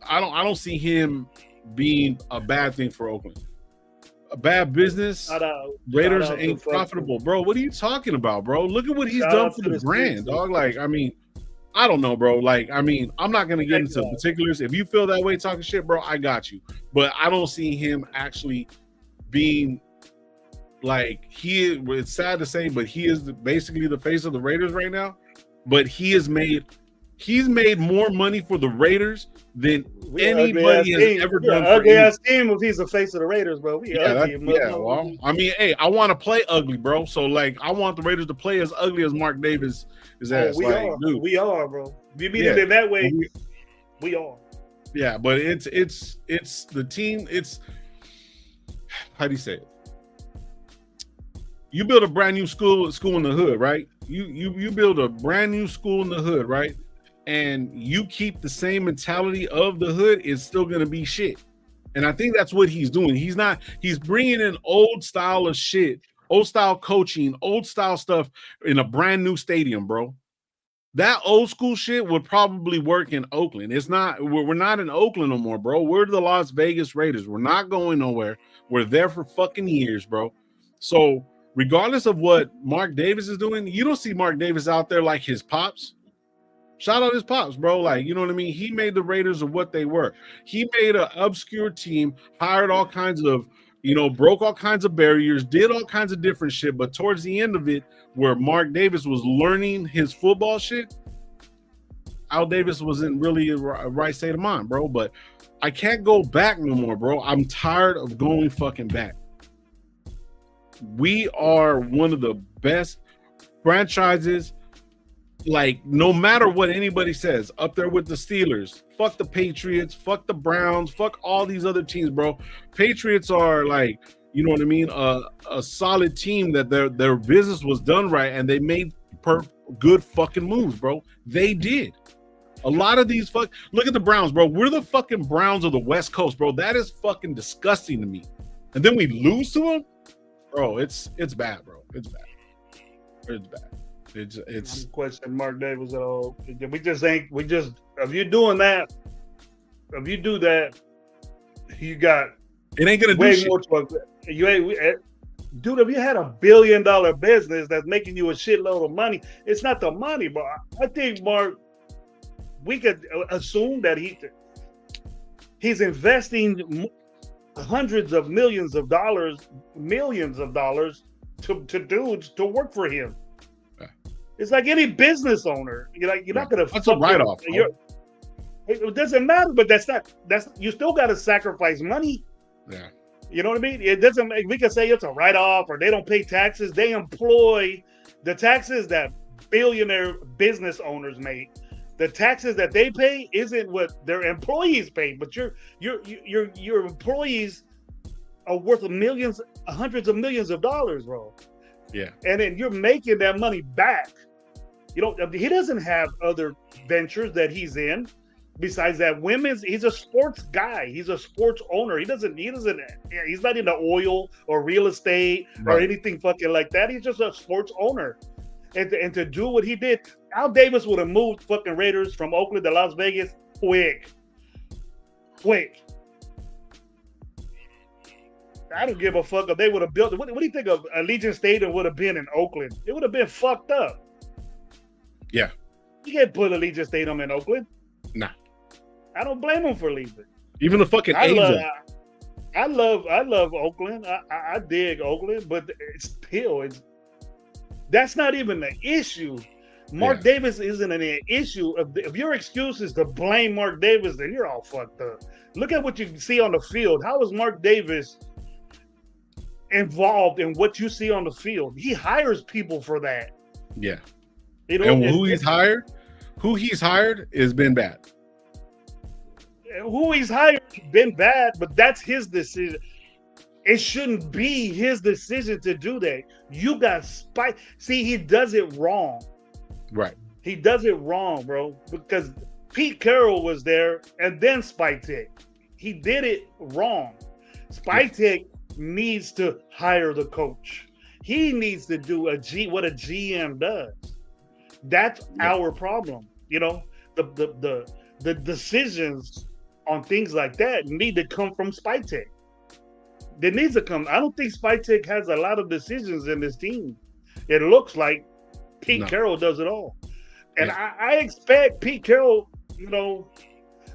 I don't see him being a bad thing for Oakland. A bad business. Raiders ain't profitable, bro. What are you talking about, bro? Look at what he's done for the brand, dog. Like, I mean, I don't know, bro. Like, I mean, I'm not gonna get into particulars. If you feel that way talking shit, bro, I got you. But I don't see him actually being like it's sad to say, but he is basically the face of the Raiders right now. But he's made more money for the Raiders than anybody has ever done. Ugly ass team if he's the face of the Raiders, bro. Well, I mean, hey, I want to play ugly, bro. So like, I want the Raiders to play as ugly as Mark Davis is ass. We are, bro. If you mean it in that way, we are. Yeah, but it's the team. It's how do you say it? You build a brand new school in the hood, right? You build a brand new school in the hood, right? And you keep the same mentality of the hood, it's still going to be shit. And I think that's what he's doing. He's bringing in old style of shit, old style coaching, old style stuff in a brand new stadium, bro. That old school shit would probably work in Oakland. It's not, we're not in Oakland no more, bro. We're the Las Vegas Raiders. We're not going nowhere. We're there for fucking years, bro. So regardless of what Mark Davis is doing, you don't see Mark Davis out there like his pops. Shout out his pops, bro. Like, you know what I mean? He made the Raiders of what they were. He made an obscure team, hired all kinds of, broke all kinds of barriers, did all kinds of different shit. But towards the end of it, where Mark Davis was learning his football shit, Al Davis wasn't really a right state of mind, bro. But I can't go back no more, bro. I'm tired of going fucking back. We are one of the best franchises. Like, no matter what anybody says, up there with the Steelers, fuck the Patriots, fuck the Browns, fuck all these other teams, bro. Patriots are like, you know what I mean, a solid team that their business was done right and they made good fucking moves, bro. They did. A lot of these look at the Browns, bro. We're the fucking Browns of the West Coast, bro. That is fucking disgusting to me. And then we lose to them, bro. It's bad, bro. It's bad. It's bad. It's question Mark Davis at all. We just if you're doing that, if you do that, you got It ain't gonna do way shit. more to it. You ain't, dude. If you had $1 billion business that's making you a shitload of money, it's not the money, but I think Mark, we could assume that he's investing hundreds of millions of dollars to dudes to work for him. Yeah. It's like any business owner. You're not gonna. That's a write-off. It doesn't matter, but that's you still got to sacrifice money. Yeah. You know what I mean? It doesn't. We can say it's a write-off or they don't pay taxes. They employ the taxes that billionaire business owners make. The taxes that they pay isn't what their employees pay, but your employees are worth millions, hundreds of millions of dollars, bro. Yeah. And then you're making that money back. You know, he doesn't have other ventures that he's in. Besides that, he's a sports guy. He's a sports owner. He's not into oil or real estate or anything fucking like that. He's just a sports owner. And to do what he did, Al Davis would have moved fucking Raiders from Oakland to Las Vegas quick. I don't give a fuck if they would have built it. What do you think of Allegiant Stadium would have been in Oakland? It would have been fucked up. Yeah. You can't put Allegiant Stadium in Oakland. Nah. I don't blame him for leaving. Even the fucking Angels. I love Oakland. I dig Oakland, but that's not even the issue. Mark Davis isn't an issue. If your excuse is to blame Mark Davis, then you're all fucked up. Look at what you see on the field. How is Mark Davis involved in what you see on the field? He hires people for that. Yeah. You know, and who he's hired has been bad. Who he's hired has been bad, but that's his decision. It shouldn't be his decision to do that. You got spite. See, he does it wrong. Right. He does it wrong, bro, because Pete Carroll was there and then Spytek. He did it wrong. Spytek needs to hire the coach. He needs to do what a GM does. That's our problem. You know, the decisions on things like that need to come from Spytek. There needs to come. I don't think Spytek has a lot of decisions in this team. It looks like Pete Carroll does it all. And I expect Pete Carroll, you know,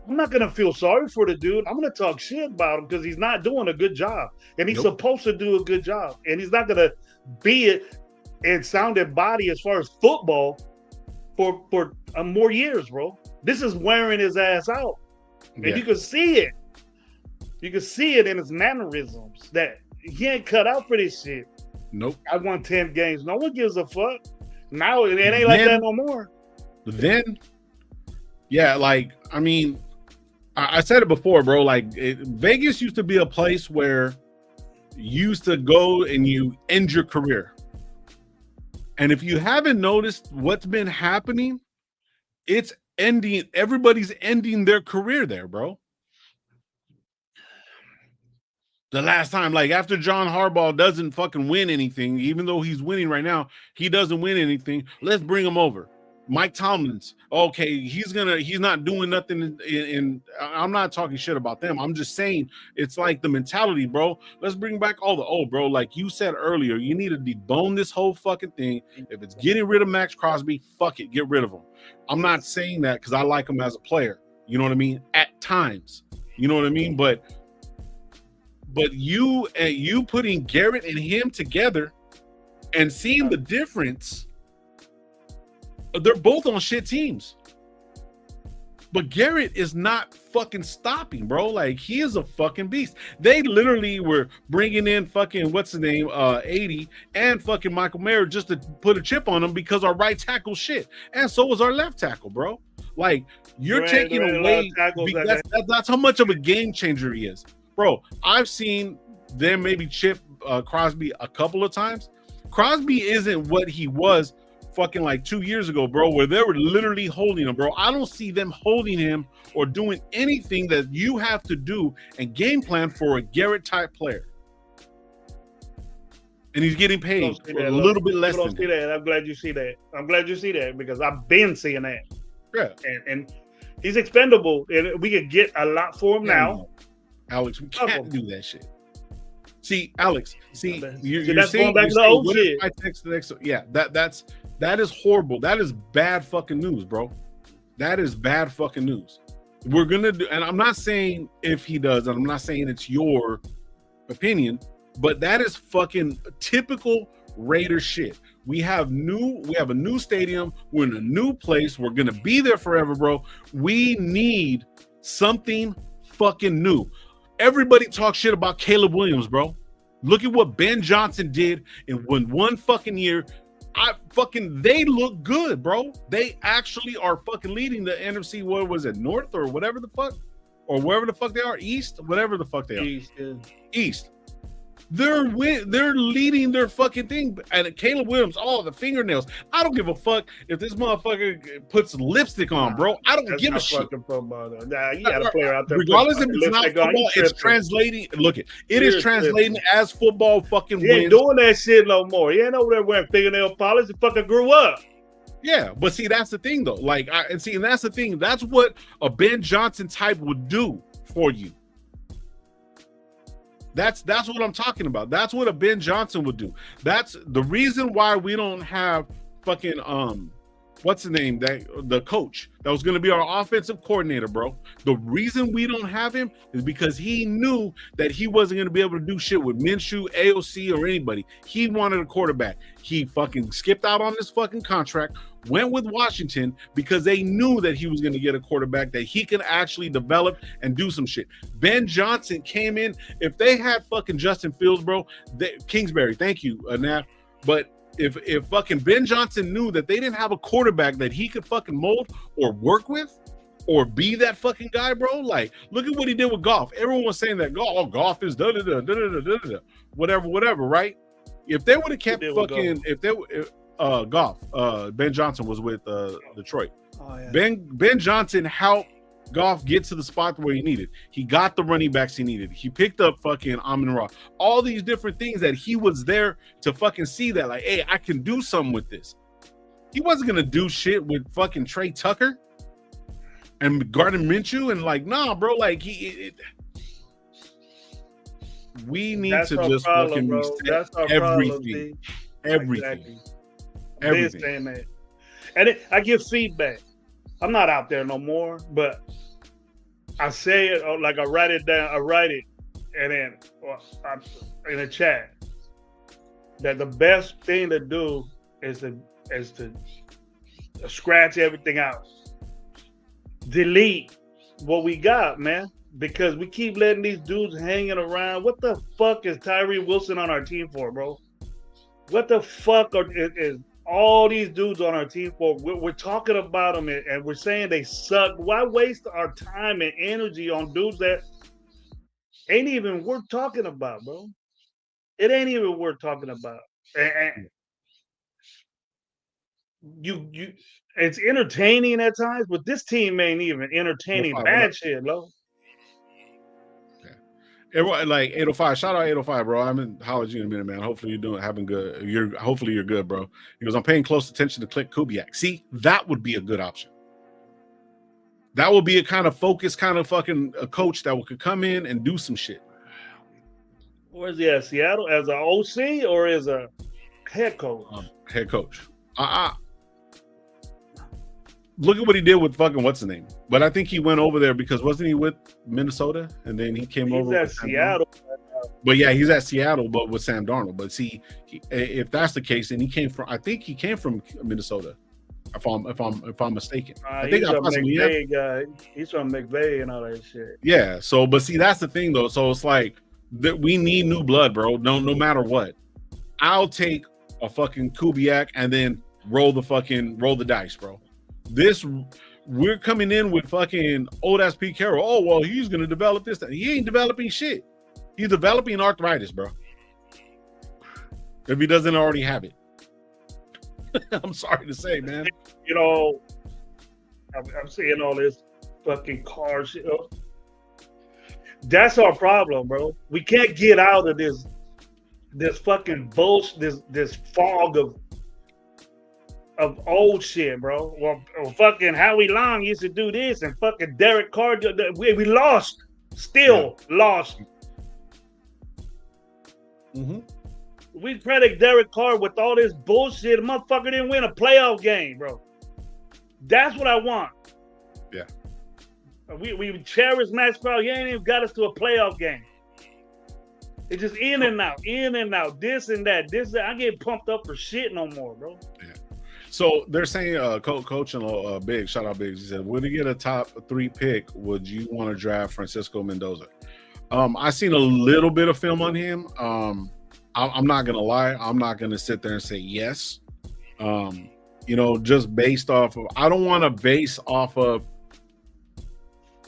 I'm not going to feel sorry for the dude. I'm going to talk shit about him because he's not doing a good job. And he's supposed to do a good job. And he's not going to be it in sound and body as far as football for more years, bro. This is wearing his ass out. And you can see it. You can see it in his mannerisms that he ain't cut out for this shit. Nope. I won 10 games. No one gives a fuck. Now it ain't like that no more. Then, like, I mean, I said it before, bro. Like, Vegas used to be a place where you used to go and you end your career. And if you haven't noticed what's been happening, it's ending. Everybody's ending their career there, bro. The last time, like after John Harbaugh doesn't fucking win anything, even though he's winning right now, he doesn't win anything. Let's bring him over. Mike Tomlin's okay. He's not doing nothing. I'm not talking shit about them. I'm just saying it's like the mentality, bro. Let's bring back all the old, bro. Like you said earlier, you need to debone this whole fucking thing. If it's getting rid of Max Crosby, fuck it, get rid of him. I'm not saying that because I like him as a player. You know what I mean? At times, you know what I mean. But you putting Garrett and him together and seeing the difference. They're both on shit teams. But Garrett is not fucking stopping, bro. Like, he is a fucking beast. They literally were bringing in fucking, what's the name, 80 and fucking Michael Mayer just to put a chip on him because our right tackle shit. And so was our left tackle, bro. Like, you're taking away. That's how much of a game changer he is. Bro, I've seen them maybe chip Crosby a couple of times. Crosby isn't what he was fucking like 2 years ago, bro, where they were literally holding him, bro. I don't see them holding him or doing anything that you have to do and game plan for a Garrett type player. And he's getting paid a little bit less than that. I'm glad you see that. I'm glad you see that because I've been seeing that. Yeah. And He's expendable, and we could get a lot for him now. Alex, we can't do that shit. See, Alex. See, you're that's saying, going back to the old shit. That is horrible. That is bad fucking news, bro. That is bad fucking news. We're gonna do, and I'm not saying if he does, and I'm not saying it's your opinion, but that is fucking typical Raider shit. We have a new stadium. We're in a new place. We're gonna be there forever, bro. We need something fucking new. Everybody talks shit about Caleb Williams, bro. Look at what Ben Johnson did in one fucking year. They look good, bro. They actually are fucking leading the NFC. What was it, North or whatever the fuck, or wherever the fuck they are, East, whatever the fuck they are. East, yeah. East. They're leading their fucking thing. And Caleb Williams, the fingernails. I don't give a fuck if this motherfucker puts lipstick on, bro. I don't give a shit. Nah, you got a player out there. Regardless if it's not football, it's translating. Look, it is translating as football fucking wins. He ain't doing that shit no more. He ain't over there wearing fingernail polish. He fucking grew up. Yeah, but see, that's the thing though. Like, and that's the thing. That's what a Ben Johnson type would do for you. That's what I'm talking about. That's what a Ben Johnson would do. That's the reason why we don't have fucking what's the name, the coach that was going to be our offensive coordinator, bro. The reason we don't have him is because he knew that he wasn't going to be able to do shit with Minshew, AOC, or anybody. He wanted a quarterback. He fucking skipped out on this fucking contract, went with Washington because they knew that he was going to get a quarterback that he can actually develop and do some shit. Ben Johnson came in. If they had fucking Justin Fields, bro, Kingsbury, thank you, Naf, but if fucking Ben Johnson knew that they didn't have a quarterback that he could fucking mold or work with or be that fucking guy, bro, like, look at what he did with Goff. Everyone was saying that Goff is whatever, right? If they would have kept fucking, Goff, Ben Johnson was with Detroit. Oh, yeah. Ben Johnson helped Goff get to the spot where he needed. He got the running backs he needed. He picked up fucking Amon-Ra. All these different things that he was there to fucking see that, like, hey, I can do something with this. He wasn't gonna do shit with fucking Trey Tucker and Gardner Minshew and like, nah, bro, like we need to just fucking reset everything. Everything. Everything. And I give feedback. I'm not out there no more, but I say it like I write it down. I write it, and then in the chat that the best thing to do is to scratch everything out, delete what we got, man, because we keep letting these dudes hanging around. What the fuck is Tyree Wilson on our team for, bro? What the fuck is all these dudes on our team for? We're talking about them and we're saying they suck. Why waste our time and energy on dudes that ain't even worth talking about, bro? It ain't even worth talking about. And you it's entertaining at times, but this team ain't even entertaining bad shit, bro. Like 805, shout out 805, bro. I'm in college in a minute, man. Hopefully you're having good. Hopefully you're good, bro. He goes, I'm paying close attention to Clint Kubiak. See, that would be a good option. That would be a kind of focused, kind of fucking a coach that could come in and do some shit. Where's he at? Seattle as an OC or as a head coach? Head coach. Look at what he did with fucking what's his name. But I think he went over there because wasn't he with Minnesota and then he came over. He's at Seattle. But yeah, he's at Seattle, but with Sam Darnold. But see, if that's the case, then I think he came from Minnesota. If I'm mistaken, I think he's from McVay guy. He's from McVay and all that shit. Yeah. So, but see, that's the thing though. So it's like that we need new blood, bro. No matter what, I'll take a fucking Kubiak and then roll the dice, bro. We're coming in with fucking old ass Pete Carroll. Oh well, he's gonna develop this. He ain't developing shit. He's developing arthritis, bro. If he doesn't already have it. I'm sorry to say, man. You know, I'm seeing all this fucking car shit. That's our problem, bro. We can't get out of this fucking bullshit, this fog of of old shit, bro. Well, fucking Howie Long used to do this, and fucking Derek Carr. We lost, still lost. Mm-hmm. We credit Derek Carr with all this bullshit. The motherfucker didn't win a playoff game, bro. That's what I want. Yeah. We cherish Max Crosby. He ain't even got us to a playoff game. It's just in and out, this and that. I get pumped up for shit no more, bro. Yeah. So they're saying, Coach and Biggs, shout out Biggs. He said, "Would he get a top 3 pick? Would you want to draft Francisco Mendoza?" I seen a little bit of film on him. I'm not gonna lie. I'm not gonna sit there and say yes. Just based off of, I don't want to base off of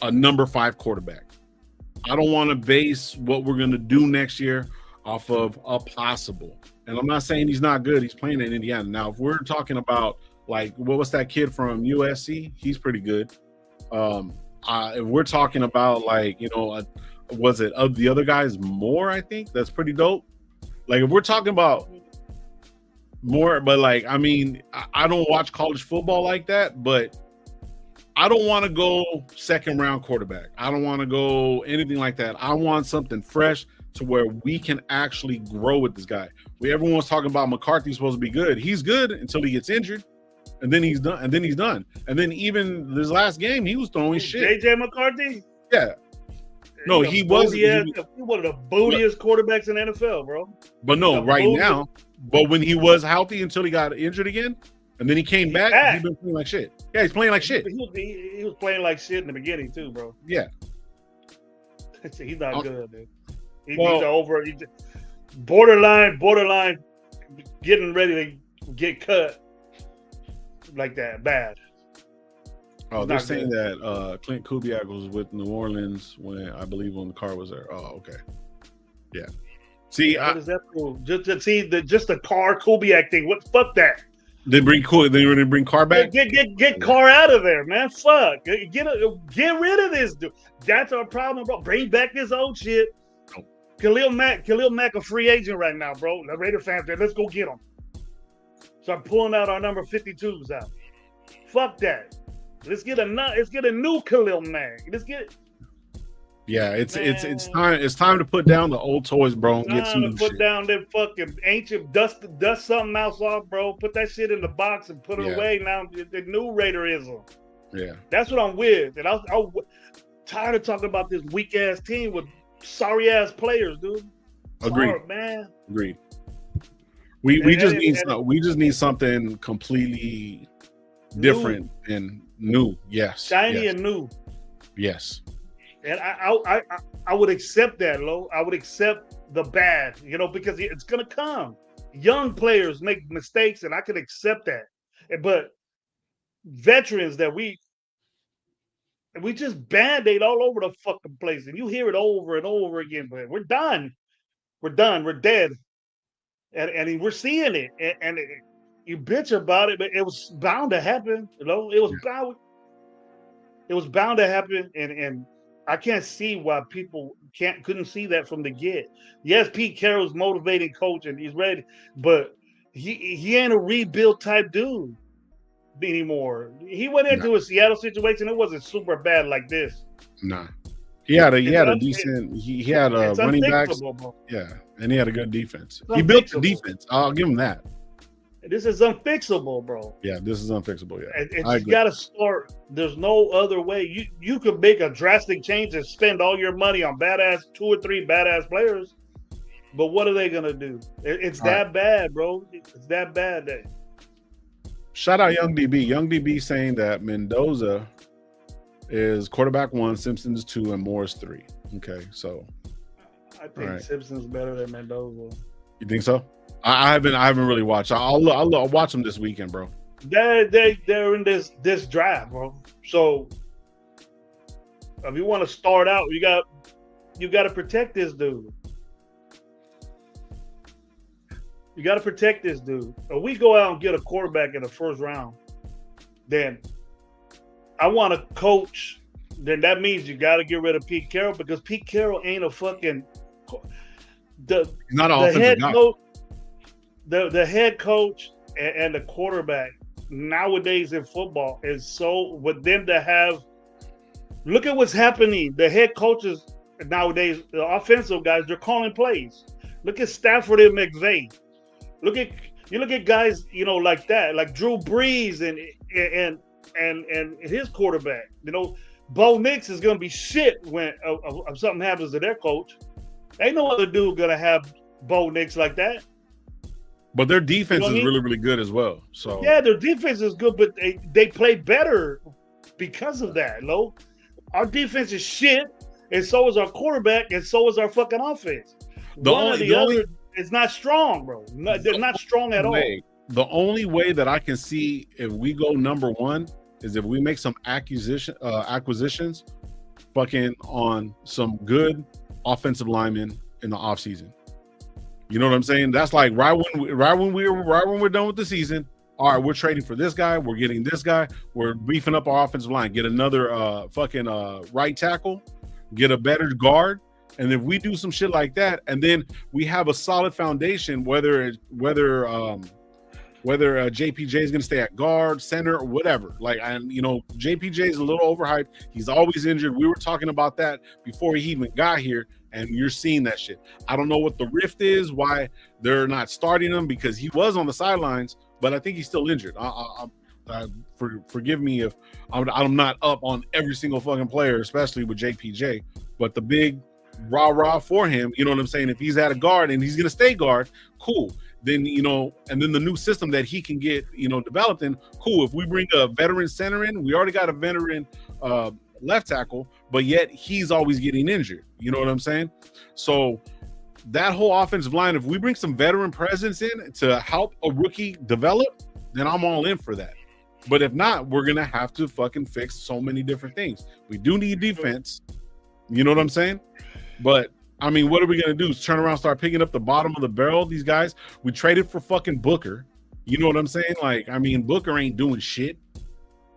a number 5 quarterback. I don't want to base what we're going to do next year off of a possible. And I'm not saying he's not good. He's playing in Indiana. Now, if we're talking about, like, what was that kid from USC? He's pretty good. If we're talking about, like, was it of the other guys more, I think that's pretty dope. Like, if we're talking about more, but, like, I mean, I don't watch college football like that, but I don't want to go second round quarterback. I don't want to go anything like that. I want something fresh to where we can actually grow with this guy. Everyone's talking about McCarthy's supposed to be good. He's good until he gets injured, and then he's done. And then even this last game, he was throwing shit. JJ McCarthy? Yeah. No, he was one of the bootiest quarterbacks in the NFL, bro. But no, now. But when he was healthy until he got injured again, and then he came back. He's been playing like shit. Yeah, he's playing like shit. He was playing like shit in the beginning too, bro. Yeah. He's not good, dude. He's over. He's borderline getting ready to get cut like that. Bad. Oh, they're saying that Clint Kubiak was with New Orleans when the car was there. Oh, okay. Yeah. See, what does that prove? Just to see the Carr Kubiak thing. Fuck that. They bring Carr back. Get Carr out of there, man. Fuck. Get rid of this dude. That's our problem, bro. Bring back this old shit. Oh. Khalil Mack, a free agent right now, bro. The Raider fans, let's go get him. Start pulling out our number 52s out. Fuck that. Let's get a new Khalil Mack. Let's get it. Yeah, it's time to put down the old toys, bro, and get some new shit. Put down that fucking ancient dust something else off, bro. Put that shit in the box and put it away. Now the new Raiderism. Yeah, that's what I'm with. And I'm tired of talking about this weak ass team with sorry ass players, dude. Agreed, hard, man. Agreed. We just need something completely different and new. Yes, shiny and new. Yes. And I would accept that, Lo. I would accept the bad, because it's gonna come. Young players make mistakes, and I could accept that. But veterans that we just band-aid all over the fucking place, and you hear it over and over again. But we're done. We're dead, and we're seeing it. And you bitch about it, but it was bound to happen. It was bound to happen, and I can't see why people couldn't see that from the get. Yes, Pete Carroll's motivating coach and he's ready, but he ain't a rebuild type dude anymore. He went into a Seattle situation. It wasn't super bad like this. Nah. He had a decent he had a running back. Yeah, and he had a good defense. He built the defense. I'll give him that. This is unfixable, bro. Yeah, this is unfixable. Yeah, it's got to start. There's no other way. You could make a drastic change and spend all your money on 2 or 3 badass players, but what are they gonna do? It's that bad, bro. It's that bad. Shout out Young DB. Young DB saying that Mendoza is quarterback 1, Simpson is 2, and Moore is 3. Okay, so I think Simpson's better than Mendoza. You think so? I haven't really watched. I'll watch them this weekend, bro. They're in this draft, bro. So if you want to start out, you got to protect this dude. You got to protect this dude. If we go out and get a quarterback in the first round, then I want to coach. Then that means you got to get rid of Pete Carroll, because Pete Carroll ain't a fucking he's not an offensive guy. The head coach and the quarterback nowadays in football is so with them to have. Look at what's happening. The head coaches nowadays, the offensive guys, they're calling plays. Look at Stafford and McVay. Look at guys, like that, like Drew Brees and his quarterback. Bo Nix is gonna be shit when something happens to their coach. Ain't no other dude gonna have Bo Nix like that. But their defense is really, really good as well. So yeah, their defense is good, but they play better because of that. Our defense is shit, and so is our quarterback, and so is our fucking offense. One or the other is not strong, bro. They're not strong at all. The only way that I can see if we go number one is if we make some acquisitions fucking on some good offensive linemen in the offseason. You know what I'm saying? That's like right when we're done with the season. All right, we're trading for this guy. We're getting this guy. We're beefing up our offensive line. Get another fucking right tackle. Get a better guard. And if we do some shit like that, and then we have a solid foundation, whether JPJ is going to stay at guard, center, or whatever. JPJ is a little overhyped. He's always injured. We were talking about that before he even got here, and you're seeing that shit. I don't know what the rift is, why they're not starting him, because he was on the sidelines, but I think he's still injured. Forgive me if I'm not up on every single fucking player, especially with JPJ, but the big rah-rah for him, you know what I'm saying? If he's at a guard and he's going to stay guard, cool. Then, and then the new system that he can get, developed in, cool. If we bring a veteran center in, we already got a veteran left tackle, but yet he's always getting injured. You know what I'm saying? So that whole offensive line, if we bring some veteran presence in to help a rookie develop, then I'm all in for that. But if not, we're going to have to fucking fix so many different things. We do need defense. You know what I'm saying? But I mean, what are we going to do? Turn around, start picking up the bottom of the barrel? These guys, we traded for fucking Booker. You know what I'm saying? Booker ain't doing shit.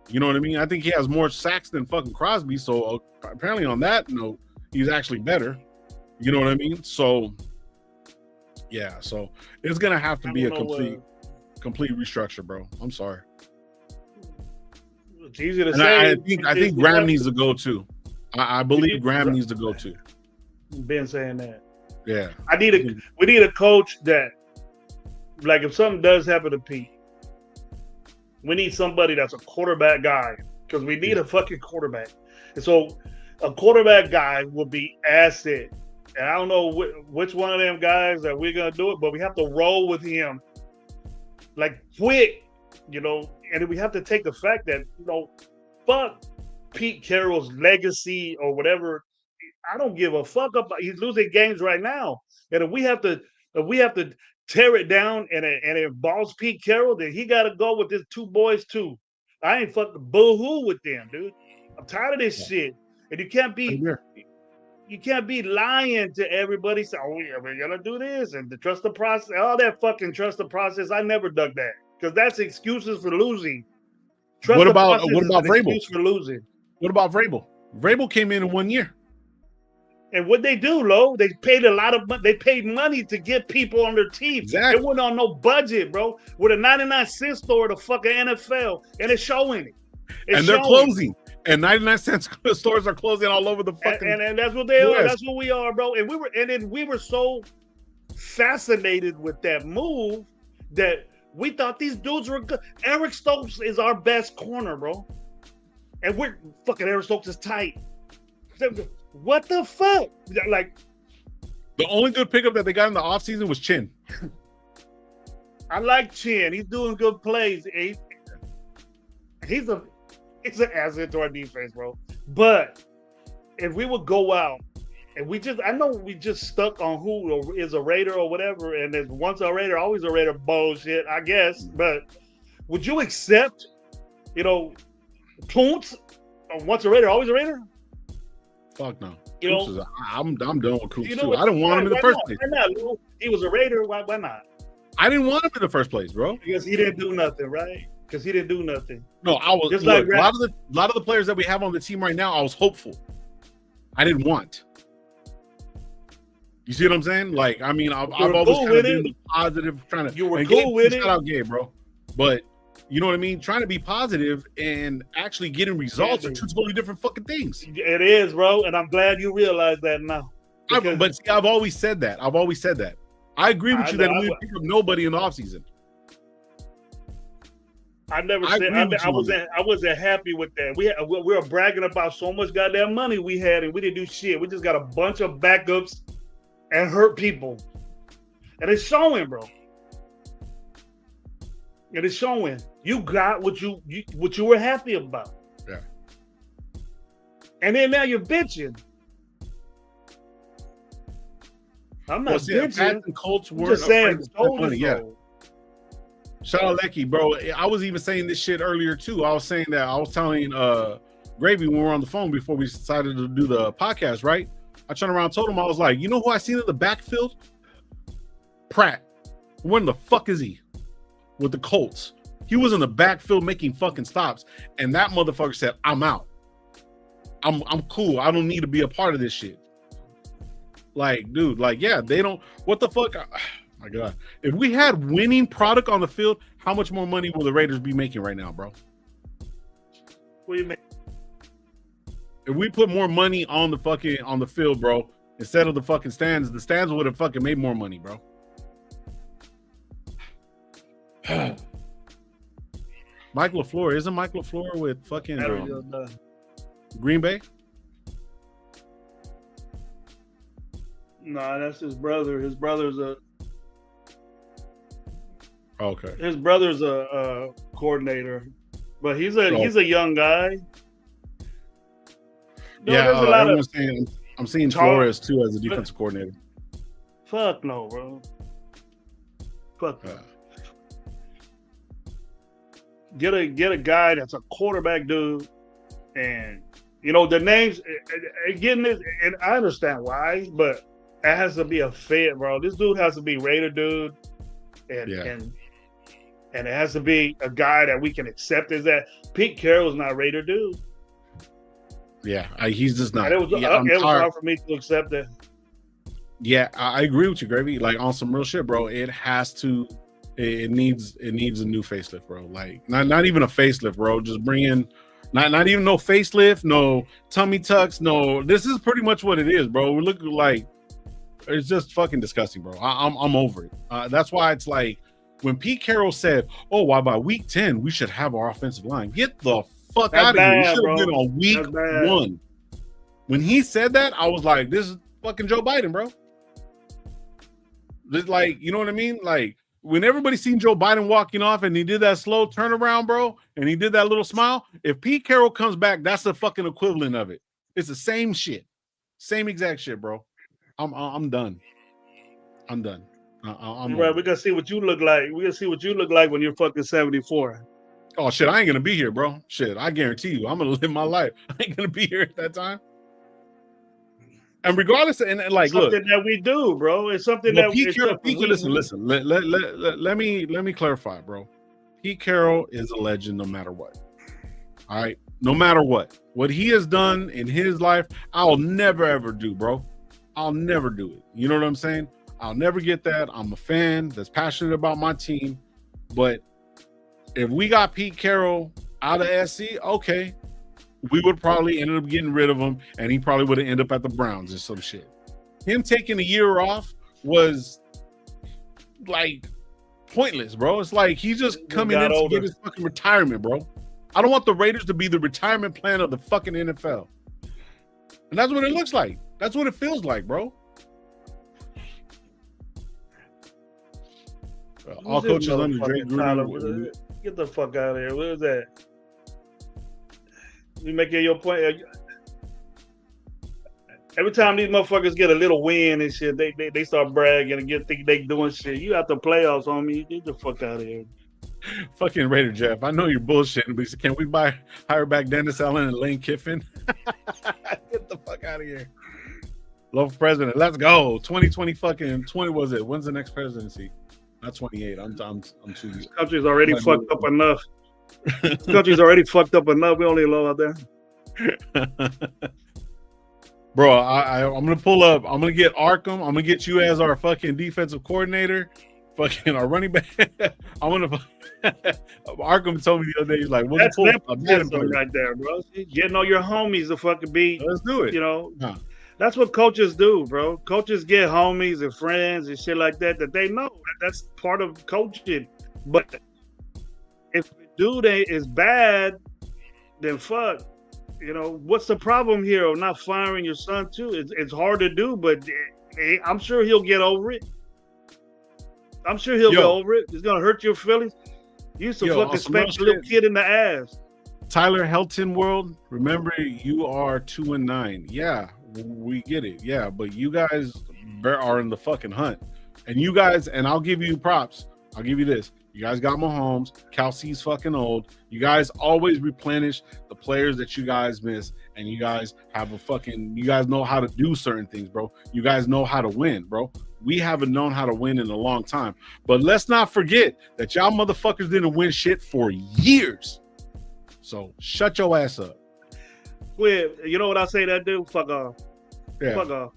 You know what I mean? I think he has more sacks than fucking Crosby. So apparently on that note, he's actually better. You know what I mean? So yeah, so it's going to have to be a complete restructure, bro. I'm sorry. It's easy to say. I think Graham needs to go too. I believe Graham needs to go too. Been saying that. Yeah. We need a coach that, like, if something does happen to Pete, we need somebody that's a quarterback guy, because we need a fucking quarterback. And so a quarterback guy will be asset. And I don't know which one of them guys that we're going to do it, but we have to roll with him like quick, and then we have to take the fact that, fuck Pete Carroll's legacy or whatever. I don't give a fuck about. He's losing games right now, and if we have to tear it down and it involves Pete Carroll, then he got to go with his two boys too. I ain't fucking boo-hoo with them, dude. I'm tired of this shit, and you can't be lying to everybody. Say, oh yeah, we're gonna do this and to trust the process. All that fucking trust the process. I never dug that, because that's excuses for losing. What about Vrabel? For losing. What about Vrabel? Vrabel came in 1 year. And what they do, Lo, they paid a lot of money. They paid money to get people on their team. Exactly. They went on no budget, bro. With a 99-cent store at the fucking NFL, and it's showing it. They're closing. And 99-cent stores are closing all over the fucking. And that's what they are. That's what we are, bro. And we were so fascinated with that move that we thought these dudes were good. Eric Stokes is our best corner, bro. And we're fucking Eric Stokes is tight. What the fuck? Like, the only good pickup that they got in the offseason was Chin. I like Chin. He's doing good plays. He's an asset to our defense, bro. But if we would go out and I know we just stuck on who is a Raider or whatever, and there's once a Raider, always a Raider bullshit, I guess. But would you accept, Koontz, once a Raider, always a Raider? Fuck no. I'm done with Koontz too. I didn't want him in the first place. Why not? He was a Raider. Why not? I didn't want him in the first place, bro. Because he didn't do nothing, right? Because he didn't do nothing. No, I was just look, a lot of the players that we have on the team right now, I was hopeful. I didn't want. You see what I'm saying? I've always kind of been positive, trying to. You were cool with it. Shout out Gabe, bro. But You know what I mean? Trying to be positive and actually getting results are two totally different fucking things. It is, bro, and I'm glad you realize that now. But see, I've always said that. I agree with you that we pick up nobody in the offseason. I never said I wasn't happy with that. We were bragging about so much goddamn money we had, and we didn't do shit. We just got a bunch of backups and hurt people, and it's showing, bro. It is showing. You got what you were happy about. Yeah. And then now you're bitching. I'm not bitching. Pats and Colts weren't just saying money. Yeah. Shout out Lecky, bro. I was even saying this shit earlier too. I was saying that I was telling Gravy when we were on the phone before we decided to do the podcast, right? I turned around and told him, I was like, you know who I seen in the backfield? Pratt. Where in the fuck is he? With the Colts. He was in the backfield making fucking stops, and that motherfucker said, I'm out. I'm cool. I don't need to be a part of this shit. Like, dude, like, yeah, they don't. What the fuck? Oh my God. If we had winning product on the field, how much more money will the Raiders be making right now, bro? What do you mean? If we put more money on the field, bro, instead of the fucking stands, the stands would have fucking made more money, bro. Mike LaFleur, isn't Mike LaFleur with fucking Green Bay? Nah, that's his brother. His brother's a okay. His brother's a coordinator, but he's a young guy. No, I'm seeing Flores too as a defensive coordinator. Fuck no, bro. Fuck no. Get a guy that's a quarterback dude, and the names getting this, and I understand why, but it has to be a fit, bro. This dude has to be Raider dude, and it has to be a guy that we can accept as that. Pete Carroll's not Raider dude. Yeah, he's just not. And it was hard for me to accept that. Yeah, I agree with you, Gravy. Like on some real shit, bro. It has to. It needs a new facelift, bro. Like not even a facelift, bro. Just bring in not even no facelift, no tummy tucks, no. This is pretty much what it is, bro. We look like it's just fucking disgusting, bro. I'm over it. That's why it's like when Pete Carroll said, "Oh, why by week 10 we should have our offensive line." Get the fuck out of here. We should have been on week 1. When he said that, I was like, "This is fucking Joe Biden, bro." Just like, you know what I mean? Like. When everybody seen Joe Biden walking off and he did that slow turnaround, bro, and he did that little smile, if Pete Carroll comes back, that's the fucking equivalent of it. It's the same shit. Same exact shit, bro. I'm done. I'm done. I'm right. We're gonna see what you look like. We're gonna see what you look like when you're fucking 74. Oh shit, I ain't gonna be here, bro. Shit, I guarantee you, I'm gonna live my life. I ain't gonna be here at that time. And regardless, and like, it's something that we do, bro. It's something that Pete Carroll. Listen. Let me clarify, bro. Pete Carroll is a legend, no matter what. All right, no matter what he has done in his life, I'll never ever do, bro. I'll never do it. You know what I'm saying? I'll never get that. I'm a fan that's passionate about my team, but if we got Pete Carroll out of SC, okay. We would probably end up getting rid of him, and he probably would have ended up at the Browns or some shit. Him taking a year off was like pointless, bro. It's like he's just coming in to get his fucking retirement, bro. I don't want the Raiders to be the retirement plan of the fucking NFL. And that's what it looks like. That's what it feels like, bro. All coaches under Dre Gruden. Get the fuck out of here. What is that? You making your point. Every time these motherfuckers get a little win and shit, they start bragging and think they doing shit. You out the playoffs, homie. Get the fuck out of here. Fucking Raider Jeff. I know you're bullshitting, but can we hire back Dennis Allen and Lane Kiffin? Get the fuck out of here. Love president. Let's go. 2020 fucking 20 was it? When's the next presidency? Not 28. I'm too. This country's already fucked up enough. This country's already fucked up enough. We only low out there. Bro, I'm gonna pull up. I'm gonna get Arkham. I'm gonna get you as our fucking defensive coordinator, fucking our running back. I want to. Arkham told me the other day, he's like, "We'll That's pull a Madden nepotism player. right there, bro. Getting all your homies to fucking be, Let's do it." you know. Huh. That's what coaches do, bro. Coaches get homies and friends and shit like that they know. That's part of coaching. But if the dude is bad, then fuck. You know, what's the problem here of not firing your son too? It's hard to do, but I'm sure he'll get over it. I'm sure he'll get over it. It's gonna hurt your feelings. You used to fucking spank a little kid in the ass. Tyler Helton world, remember you are 2-9. Yeah, we get it. Yeah, but you guys are in the fucking hunt. And you guys, and I'll give you props. I'll give you this. You guys got Mahomes. Kelsey's fucking old. You guys always replenish the players that you guys miss. And you guys have you guys know how to do certain things, bro. You guys know how to win, bro. We haven't known how to win in a long time. But let's not forget that y'all motherfuckers didn't win shit for years. So shut your ass up. Well, you know what I say that dude? Fuck off. Yeah. Fuck off.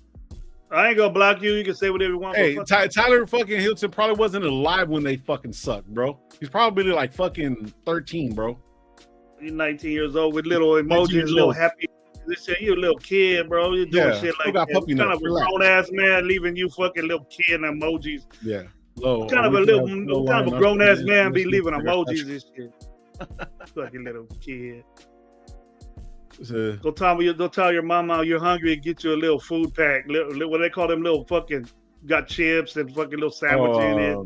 I ain't gonna block you. You can say whatever you want. Hey, Tyler fucking Hilton probably wasn't alive when they fucking sucked, bro. He's probably like fucking 13, bro. He's 19 years old with little emojis, little happy. You're a little kid, bro. You're doing shit like that. Kind of a grown ass man leaving you fucking little kid and emojis. Yeah. Kind of a grown ass man be leaving emojis and shit. Fucking little kid. Go tell your mama you're hungry and get you a little food pack. What they call them little fucking got chips and fucking little sandwich in it.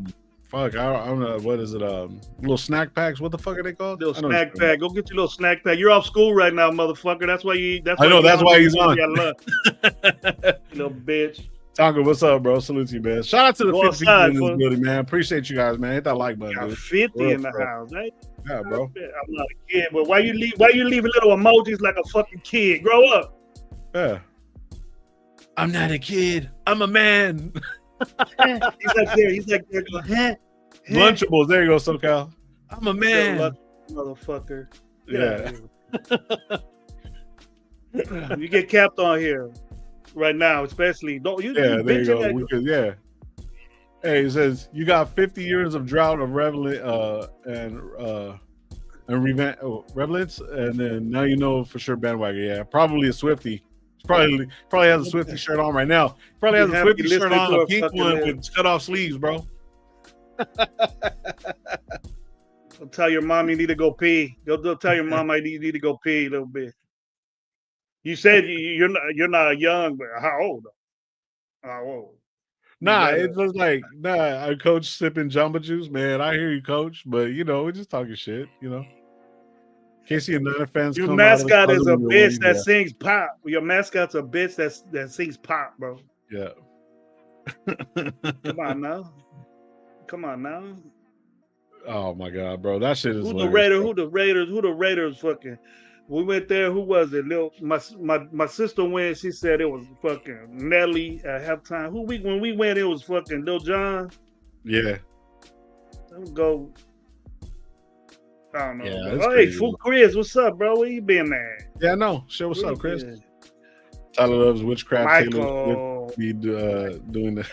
Fuck, I don't know. What is it? Little snack packs. What the fuck are they called? Little snack pack. Go get your little snack pack. You're off school right now, motherfucker. That's why you. That's why he's on. Little bitch. Tonka, what's up, bro? Salute to you, man. Shout out to the 50 people in this building, man. Appreciate you guys, man. Hit that like button. Got 50 in the house, right? Yeah, bro. I'm not a kid, but why you leaving little emojis like a fucking kid? Grow up. Yeah. I'm not a kid. I'm a man. He's like there. Go, Lunchables. There you go, SoCal. I'm a man. Motherfucker. Yeah. You get capped on here right now, especially. Don't you? Yeah, there you go. Hey, it says you got 50 years of drought of relevance, and then now you know for sure bandwagon. Yeah, probably a Swiftie. Probably has a Swiftie shirt on right now. Probably has a Swiftie shirt on, a pink one with cut off sleeves, bro. Go tell your mom you need to go pee. Go tell your mom you need to go pee a little bit. You said you're not young, but how old? How old? Nah, it's just like I coach sipping Jamba Juice, man. I hear you, coach, but we're just talking shit, Casey and Niner fans. Your mascot is a bitch that sings pop. Your mascot's a bitch that sings pop, bro. Yeah. Come on now. Oh my god, bro, that shit is. Who the Raiders fucking? We went there. Who was it? My sister went. She said it was fucking Nelly at halftime. When we went, it was fucking Lil Jon. Yeah. Let's go. I don't know. Yeah, hey, Fool Chris, what's up, bro? Where you been at? Yeah, no. Shit, what's up, Chris? Tyler loves witchcraft. Michael. Be doing that.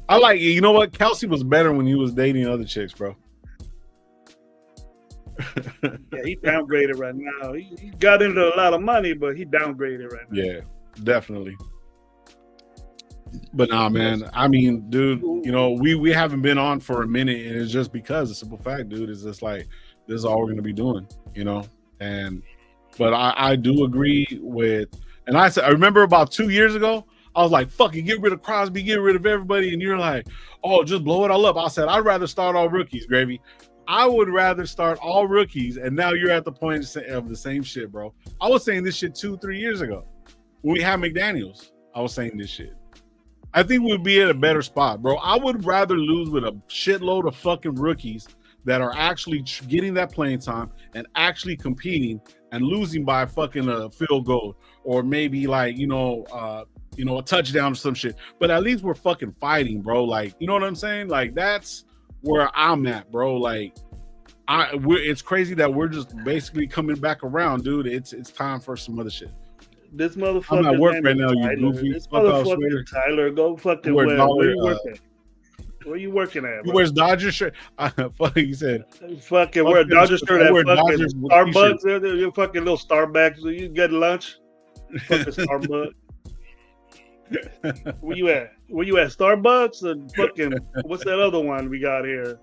I like you. You know what? Kelsey was better when he was dating other chicks, bro. Yeah, he downgraded right now. He got into a lot of money, but he downgraded right now. Yeah, definitely. But nah, man. I mean, dude, we haven't been on for a minute, and it's just because the simple fact, dude, is just like this is all we're gonna be doing, But I do agree with, and I remember about 2 years ago, I was like, fucking get rid of Crosby, get rid of everybody, and you're like, oh, just blow it all up. I said, I'd rather start all rookies, Gravy. I would rather start all rookies, and now you're at the point of the same shit, bro. I was saying this shit 2-3 years ago when we had McDaniels. I was saying this shit. I think we'd be at a better spot, bro. I would rather lose with a shitload of fucking rookies that are actually getting that playing time and actually competing and losing by fucking a field goal or maybe like, a touchdown or some shit. But at least we're fucking fighting, bro. Like, you know what I'm saying? Like, that's where I'm at, bro. Like, it's crazy that we're just basically coming back around, dude. It's time for some other shit. This motherfucker. I'm at work right now, you goofy. This motherfucker Tyler, go fucking where you working? Where you working at? He Bro? wears Dodger shirt. He said, Fucking wear a Dodger shirt at wear fucking Dodgers with Starbucks. You fucking little Starbucks. You get lunch. Fucking Starbucks. Where you at? Where you at? Starbucks and fucking what's that other one we got here?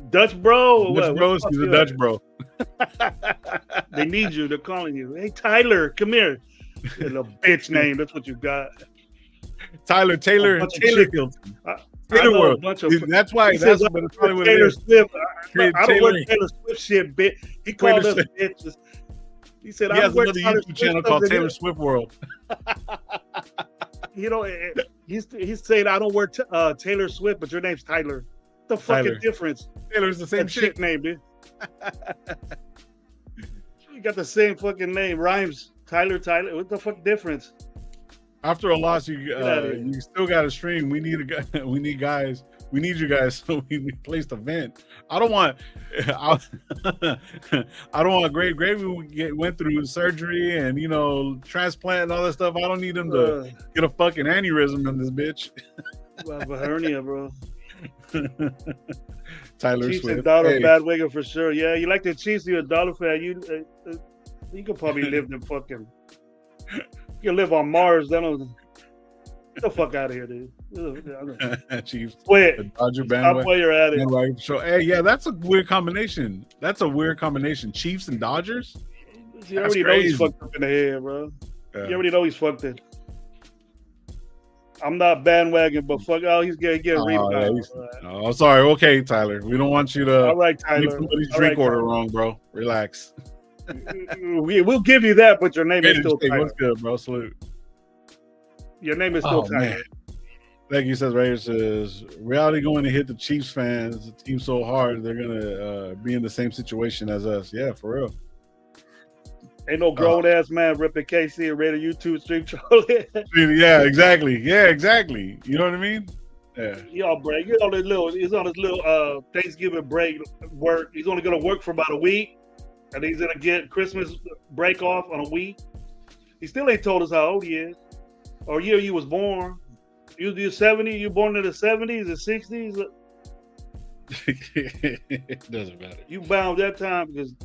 Dutch Bro or Dutch what? Bros. He's a Dutch bro. They need you. They're calling you. Hey Tyler, come here. You little bitch name. That's what you got. Taylor Hilton. Taylor World. That's why. He That's says, what Taylor Taylor Swift. I don't Taylor- wear Taylor Swift shit, bitch. He called us bitches. He said, He I has wear another Taylor YouTube Swift channel stuff called that Taylor he- Swift World. You know, he's saying I don't wear Taylor Swift, but your name's Tyler. The fucking Tyler. difference? Taylor's the same That shit. name, dude. You got the same fucking name. Rhymes. Tyler. What the fuck difference? After a loss, you outta here. you still got to stream. We need a guy. We need guys. We need you guys so we replace the vent. I don't want. I don't want Gravy went through surgery and transplant and all that stuff. I don't need him to get a fucking aneurysm in this bitch. I have a hernia, bro. Tyler Chiefs Swift. and dollar Hey, bandwagon for sure. Yeah, you like the Chiefs? You're a dollar fan. You could probably live in fucking. You can live on Mars. Then get the fuck out of here, dude. Chiefs. Quit. The Dodger Stop bandwagon. while you're at it. Bandwagon show. Hey, yeah, that's a weird combination. Chiefs and Dodgers. You already know he's fucked up in the head, bro. Yeah. You already know he's fucked it. I'm not bandwagon, but fuck, he's gonna get a rebound. Oh, sorry. Okay, Tyler. We don't want you to All right, make Tyler. somebody's All drink right, order Tyler. wrong, bro. Relax. We'll give you that, but your name is still Hey, Tyler. what's good, bro? Salute. Your name is still Tyler. Man. Thank you, says Raiders says reality going to hit the Chiefs fans. The team so hard they're gonna be in the same situation as us. Yeah, for real. Ain't no grown ass man ripping KC and ready YouTube stream trolling. Yeah, exactly. Yeah, exactly. You know what I mean? Yeah. He on break. He's on his little Thanksgiving break work. He's only gonna work for about a week, and he's gonna get Christmas break off on a week. He still ain't told us how old he is or year you was born. You 70? You born in the 70s, the 60s? It doesn't matter. You bound that time because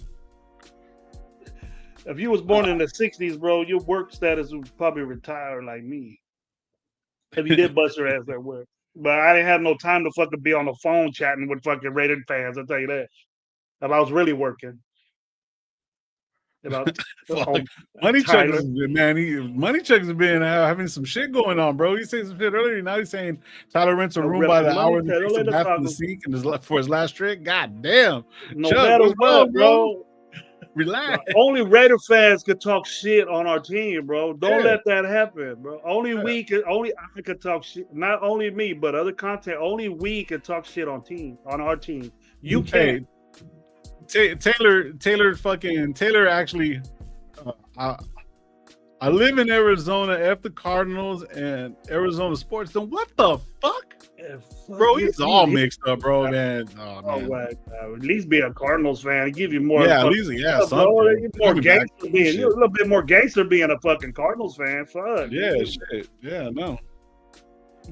if you was born in the 60s, bro, your work status would probably retire like me. If you did bust your ass at work. But I didn't have no time to fucking be on the phone chatting with fucking Raiders fans, I'll tell you that. If I was really working. Money Chuck has been having some shit going on, bro. He said some shit earlier. Now he's saying Tyler rents a room by the hour and takes a bath in the sink and for his last trick. God damn. No Chuck, matter what's what, up, bro. Relax. Only Raider fans could talk shit on our team, bro. Don't let that happen, bro. Only I could talk shit. Not only me, but other content. Only we can talk shit on our team. You can't. Taylor actually I live in Arizona. F the Cardinals and Arizona sports. Then what the fuck? Yeah, bro, he's all mixed up, bro, man. Oh, man. Right. At least be a Cardinals fan. Give you more. Yeah, at least, something. More gangster being. You're a little bit more gangster being a fucking Cardinals fan. Fuck. Yeah, shit. Yeah, no.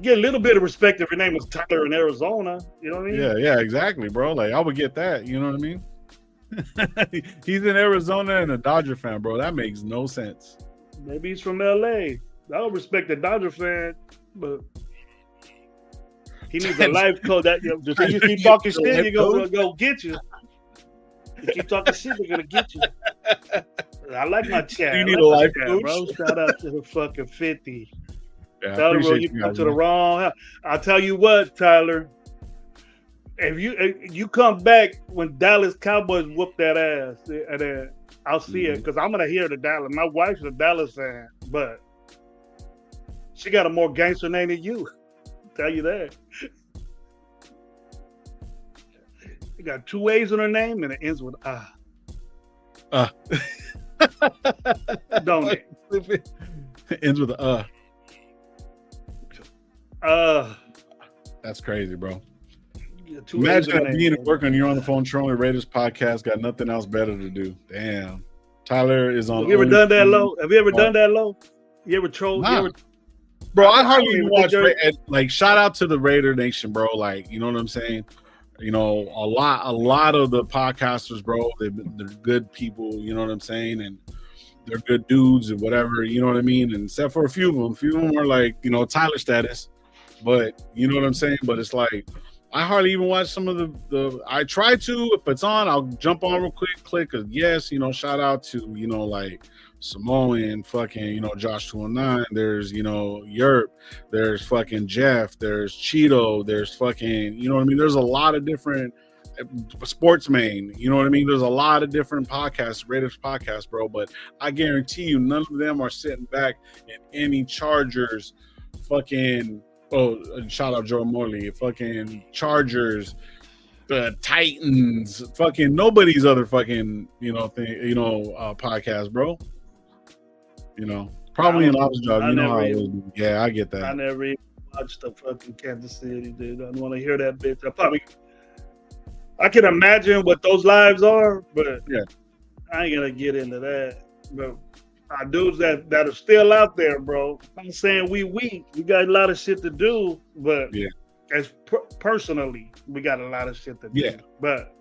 Get a little bit of respect if your name was Tyler in Arizona. You know what I mean? Yeah, exactly, bro. Like, I would get that. You know what I mean? He's in Arizona and a Dodger fan, bro. That makes no sense. Maybe he's from LA. I don't respect the Dodger fan, but he needs a life coach. That you keep talking shit, you're gonna get you. You keep talking shit, they're gonna get you. I like my chat. You need a life coach, bro. Shout out to the fucking 50. Yeah, Tyler, bro, you come to the wrong house. I'll tell you what, Tyler. If you come back when Dallas Cowboys whoop that ass, and then I'll see it because I'm gonna hear the Dallas. My wife's a Dallas fan, but she got a more gangster name than you. I'll tell you that. She got 2 A's in her name and it ends with Don't it? It ends with a That's crazy, bro. Imagine being at work and you're on the phone trolling Raiders podcast, got nothing else better to do. Damn. Tyler is on. Have you ever done that low? You ever trolled? Nah. Bro, I hardly don't even even watch. think Like, shout out to the Raider Nation, bro. Like, you know what I'm saying? You know, a lot of the podcasters, bro, they're good people. You know what I'm saying? And they're good dudes and whatever. You know what I mean? And except for a few of them are like, you know, Tyler status. But you know what I'm saying? But it's like I hardly even watch some of the. I try to. If it's on, I'll jump on real quick, click a yes. You know, shout out to, you know, like Samoan, fucking, you know, Josh 209. There's, you know, Yerp. There's fucking Jeff. There's Cheeto. There's fucking, you know what I mean? There's a lot of different Sportsman. You know what I mean? There's a lot of different podcasts, Raiders podcasts, bro. But I guarantee you, none of them are sitting back in any Chargers fucking. Oh, shout out Joe Morley. Fucking Chargers, Titans, fucking nobody's other fucking, you know, podcast, bro. You know, probably an office job. You know how it is. Yeah, I get that. I never even watched the fucking Kansas City, dude. I don't want to hear that bitch. I can imagine what those lives are, but yeah, I ain't gonna get into that. But our dudes that are still out there, bro. I'm saying we got a lot of shit to do, but yeah, as personally, we got a lot of shit to do. Yeah, but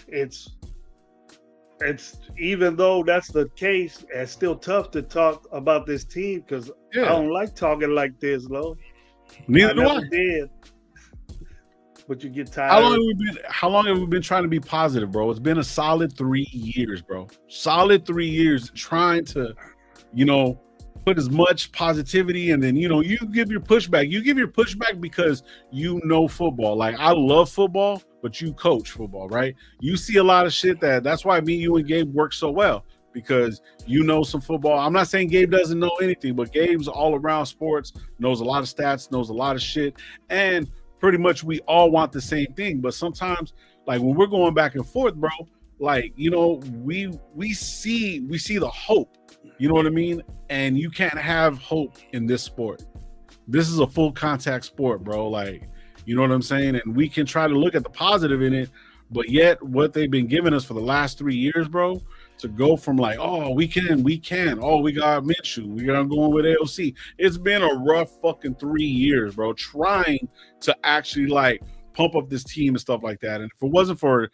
it's even though that's the case, it's still tough to talk about this team because I don't like talking like this, Lo. Neither do I. Did. But you get tired. How long have we been trying to be positive, bro? It's been a solid 3 years, bro. Solid 3 years trying to, you know, put as much positivity, and then, you know, you give your pushback. You give your pushback because you know football. Like, I love football, but you coach football, right? You see a lot of shit that's why me, you, and Gabe work so well, because you know some football. I'm not saying Gabe doesn't know anything, but Gabe's all around sports, knows a lot of stats, knows a lot of shit, and pretty much we all want the same thing. But sometimes, like, when we're going back and forth, bro, like, you know, we see the hope, you know what I mean? And you can't have hope in this sport. This is a full contact sport, bro. Like, you know what I'm saying? And we can try to look at the positive in it, but yet what they've been giving us for the last 3 years, bro, to go from like, oh, we can, oh, we got Minshew, we got going with AOC. It's been a rough fucking 3 years, bro, trying to actually like pump up this team and stuff like that. And if it wasn't for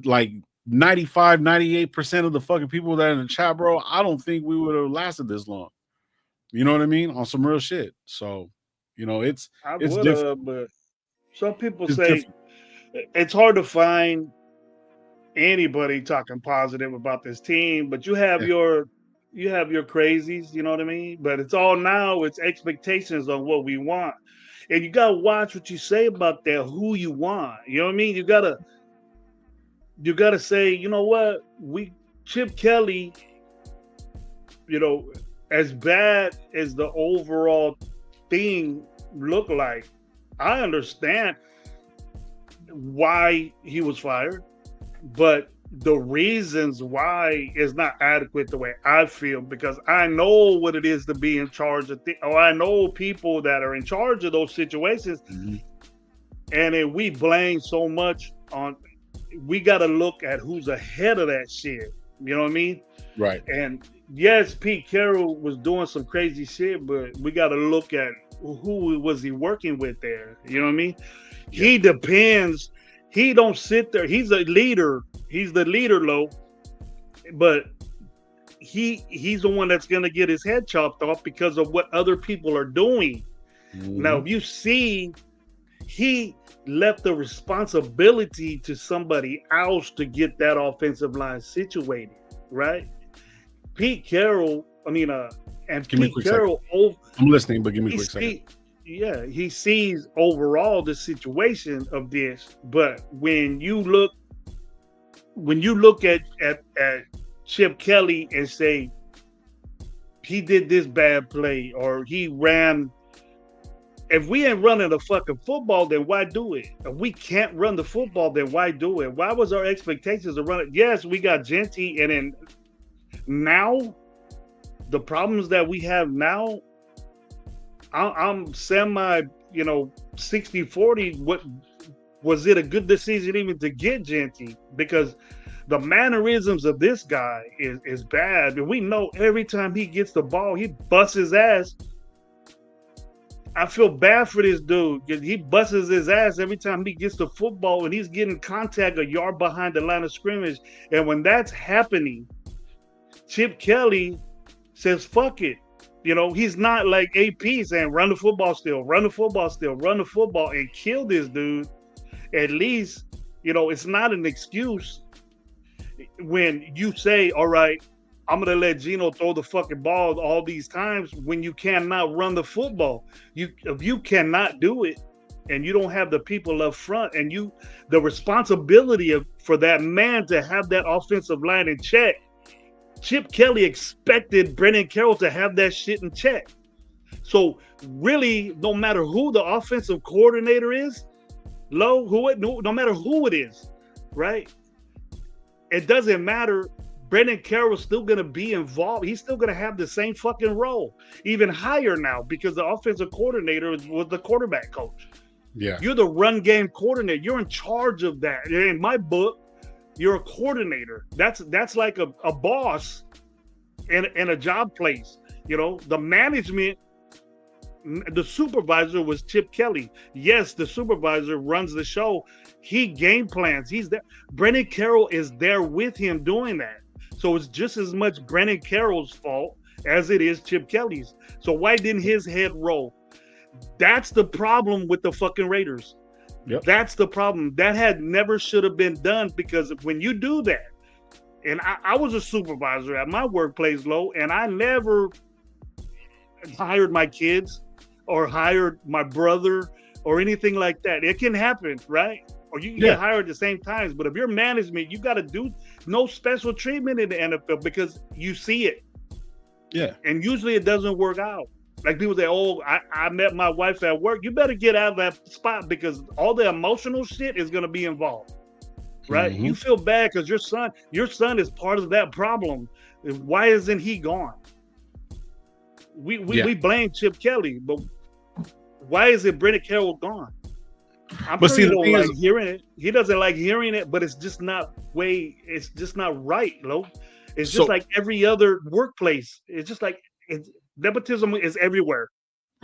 like 98% of the fucking people that are in the chat, bro, I don't think we would have lasted this long. You know what I mean? On some real shit. So, you know, it's different. But some people say it's hard to find anybody talking positive about this team, but you have your crazies, you know what I mean? But it's expectations on what we want. And you gotta watch what you say about that, who you want. You know what I mean? You gotta say, you know what, Chip Kelly, you know, as bad as the overall thing looked like, I understand why he was fired, but the reasons why is not adequate the way I feel, because I know what it is to be in charge of or I know people that are in charge of those situations. Mm-hmm. And then we blame so much on, we got to look at who's ahead of that shit. You know what I mean? Right. And yes, Pete Carroll was doing some crazy shit, but we got to look at who was he working with there. You know what I mean? Yeah. He depends. He don't sit there. He's a leader. He's the leader, Lo. But he's the one that's going to get his head chopped off because of what other people are doing. Mm-hmm. Now, if you see, he left the responsibility to somebody else to get that offensive line situated, right? Pete Carroll, and Pete Carroll. I'm listening, but give me a quick second. Yeah, he sees overall the situation of this, but when you look at Chip Kelly and say he did this bad play or he ran. If we ain't running the fucking football, then why do it? If we can't run the football, then why do it? Why was our expectations to run it? Yes, we got Genty, and then now the problems that we have now, I'm semi, 60-40. What was it a good decision even to get Genty? Because the mannerisms of this guy is bad. And we know every time he gets the ball, he busts his ass. I feel bad for this dude because he busts his ass every time he gets the football and he's getting contact a yard behind the line of scrimmage. And when that's happening, Chip Kelly says, fuck it. You know, he's not like AP saying, run the football still, run the football still, run the football and kill this dude. At least, you know, it's not an excuse when you say, all right, I'm going to let Geno throw the fucking ball all these times when you cannot run the football. If you cannot do it and you don't have the people up front and the responsibility for that man to have that offensive line in check, Chip Kelly expected Brandon Carroll to have that shit in check. So really, no matter who the offensive coordinator is, no matter who it is, right? It doesn't matter. Brandon Carroll's still going to be involved. He's still going to have the same fucking role, even higher now because the offensive coordinator was the quarterback coach. Yeah. You're the run game coordinator. You're in charge of that. In my book, you're a coordinator. That's like a boss in a job place. You know, the management, the supervisor was Chip Kelly. Yes, the supervisor runs the show. He game plans. He's there. Brandon Carroll is there with him doing that. So it's just as much Brandon Carroll's fault as it is Chip Kelly's. So why didn't his head roll? That's the problem with the fucking Raiders. Yep. That's the problem. That never should have been done because when you do that, and I was a supervisor at my workplace, Lo, and I never hired my kids or hired my brother or anything like that. It can happen, right? Or you can get hired at the same times. But if you're management, you got to do no special treatment in the NFL because you see it. Yeah. And usually it doesn't work out. Like people say, oh, I met my wife at work. You better get out of that spot because all the emotional shit is going to be involved. Right? Mm-hmm. You feel bad because your son is part of that problem. Why isn't he gone? We blame Chip Kelly, but why is it Brandon Carroll gone? I'm sure he don't like hearing it. He doesn't like hearing it, but it's just not right, Lo. It's just like every other workplace. It's just like nepotism is everywhere.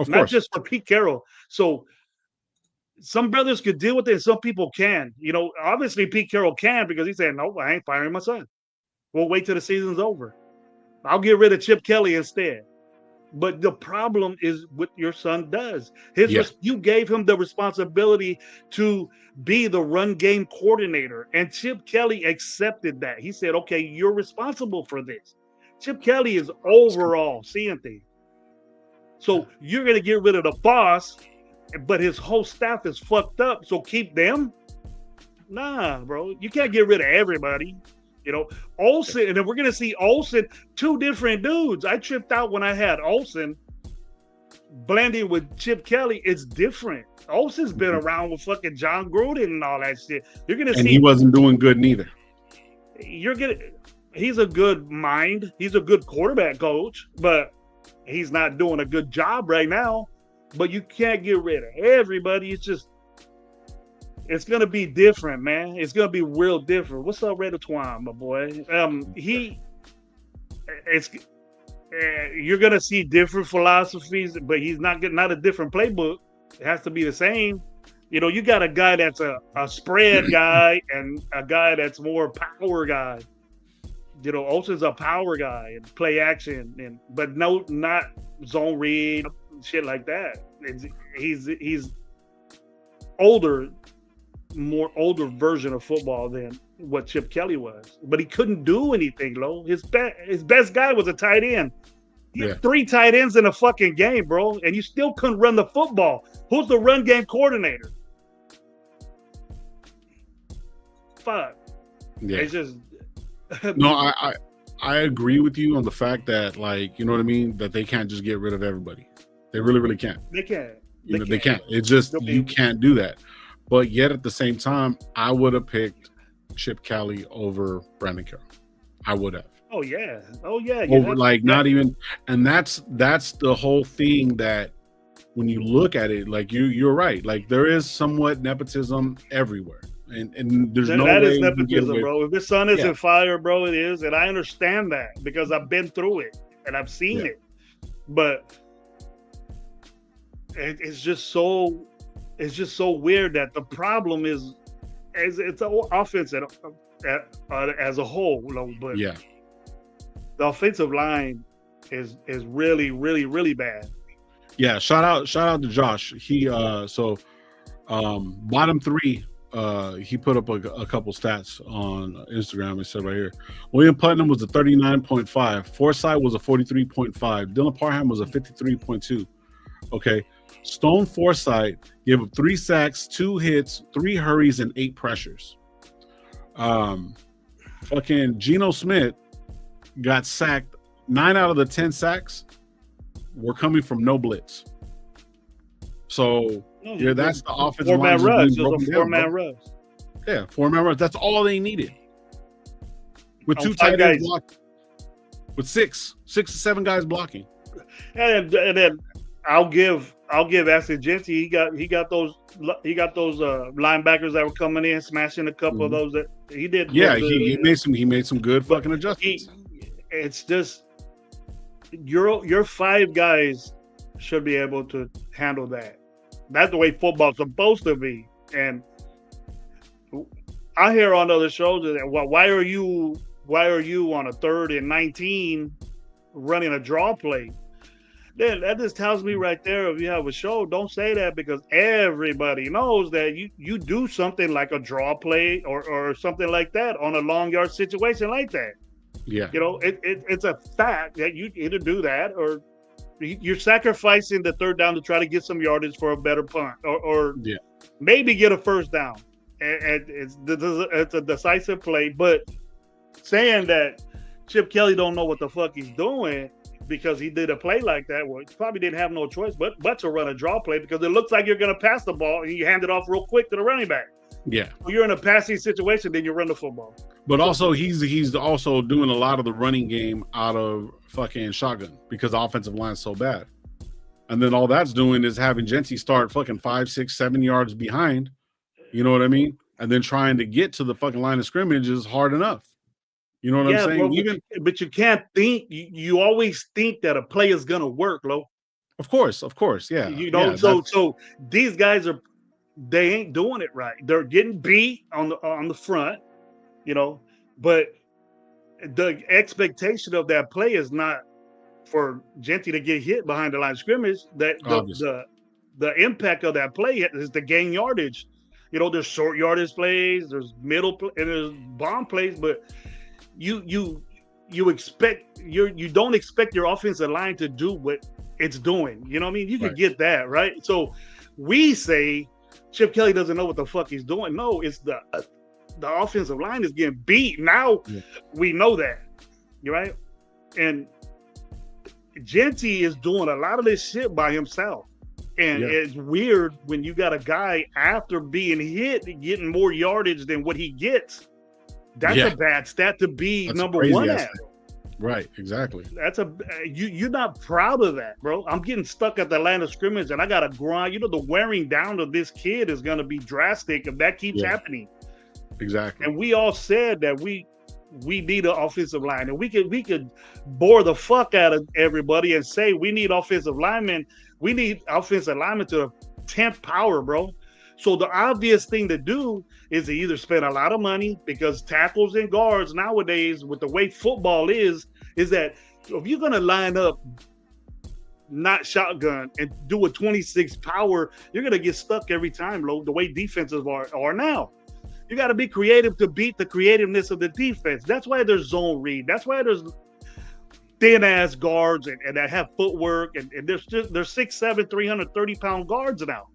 Not just for Pete Carroll. So some brothers could deal with it, and some people can. You know, obviously Pete Carroll can because he said, no, I ain't firing my son. We'll wait till the season's over. I'll get rid of Chip Kelly instead. But the problem is what your son does. You gave him the responsibility to be the run game coordinator. And Chip Kelly accepted that. He said, okay, you're responsible for this. Chip Kelly is overall seeing things. So you're going to get rid of the boss, but his whole staff is fucked up. So keep them? Nah, bro. You can't get rid of everybody. You know, Olsen, and then we're going to see Olsen, two different dudes. I tripped out when I had Olsen blending with Chip Kelly. It's different. Olsen's been around with fucking John Gruden and all that shit. You're going to see. And he wasn't doing good neither. He's a good mind. He's a good quarterback coach, but he's not doing a good job right now. But you can't get rid of everybody. It's going to be different, man. It's going to be real different. What's up, Red Twine, my boy? You're going to see different philosophies, but he's not a different playbook. It has to be the same. You know, you got a guy that's a spread guy and a guy that's more power guy. You know, Olsen's a power guy and play action, but no, not zone read, shit like that. He's older version of football than what Chip Kelly was, but he couldn't do anything. Lo, his best guy was a tight end. He had 3 tight ends in a fucking game, bro, and you still couldn't run the football. Who's the run game coordinator? Fuck. Yeah. It's just no. I agree with you on the fact that, like, you know what I mean, that they can't just get rid of everybody. They really, really can't. They can't. They can't. It's just you can't do that. But yet at the same time, I would have picked Chip Kelly over Brandon Carroll. I would have. Oh yeah. Over not even, and that's the whole thing that when you look at it, like you're right. Like there is somewhat nepotism everywhere, and there's no way that is nepotism, bro. If his son isn't fired, bro, it is, and I understand that because I've been through it and I've seen it. But it's just so weird that the problem is it's an offense as a whole, you know, but Yeah. the offensive line is really, really, really bad. Yeah. Shout out to Josh. He bottom three. He put up a couple stats on Instagram. It said right here, William Putnam was a 39.5. Forsyth was a 43.5. Dylan Parham was a 53.2. Okay. Stone Forsyth gave up 3 sacks, 2 hits, 3 hurries, and 8 pressures. Fucking Geno Smith got sacked. 9 out of the 10 sacks were coming from no blitz. So yeah, that's the offensive line. 4-man rush. It was a 4-man rush. Yeah, 4-man rush. That's all they needed. With 2 5 tight guys. ends blocking. With 6 to 7 guys blocking. And then I'll give Ashley Genty. He got those linebackers that were coming in, smashing a couple of those that he did. Yeah, he made some good fucking adjustments. It's just your 5 guys should be able to handle that. That's the way football's supposed to be. And I hear on other shows that why are you on a 3rd and 19 running a draw play? Then that just tells me right there, if you have a show, don't say that, because everybody knows that you do something like a draw play or something like that on a long yard situation like that. Yeah. You know, it's a fact that you either do that or you're sacrificing the 3rd down to try to get some yardage for a better punt or maybe get a first down. And it's a decisive play. But saying that Chip Kelly don't know what the fuck he's doing because he did a play like that, well, he probably didn't have no choice but to run a draw play, because it looks like you're going to pass the ball and you hand it off real quick to the running back. Yeah. When you're in a passing situation, then you run the football. But also he's also doing a lot of the running game out of fucking shotgun because the offensive line is so bad. And then all that's doing is having Genty start fucking 5, 6, 7 yards behind. You know what I mean? And then trying to get to the fucking line of scrimmage is hard enough. You know what I'm saying? Bro, but you can't think. You always think that a play is gonna work, Lo. Of course, yeah. You know, so these guys they ain't doing it right. They're getting beat on the front, you know, but the expectation of that play is not for Genty to get hit behind the line of scrimmage. That the impact of that play is to gain yardage. You know, there's short yardage plays, there's middle and there's bomb plays, but you don't expect your offensive line to do what it's doing. You know what I mean? You could get that, right? So we say Chip Kelly doesn't know what the fuck he's doing. No, it's the offensive line is getting beat. Now we know that. You're right. And Genty is doing a lot of this shit by himself. And it's weird when you got a guy after being hit getting more yardage than what he gets. That's a bad stat to be number one at. Right, exactly. That's you're not proud of that, bro. I'm getting stuck at the line of scrimmage and I gotta grind. You know, the wearing down of this kid is gonna be drastic if that keeps happening. Exactly. And we all said that we need an offensive line, and we could bore the fuck out of everybody and say we need offensive linemen. We need offensive linemen to 10th power, bro. So the obvious thing to do is to either spend a lot of money, because tackles and guards nowadays, with the way football is that if you're going to line up not shotgun and do a 26 power, you're going to get stuck every time, the way defenses are now. You got to be creative to beat the creativeness of the defense. That's why there's zone read. That's why there's thin-ass guards and that have footwork, and they're 6'7", 330-pound guards now.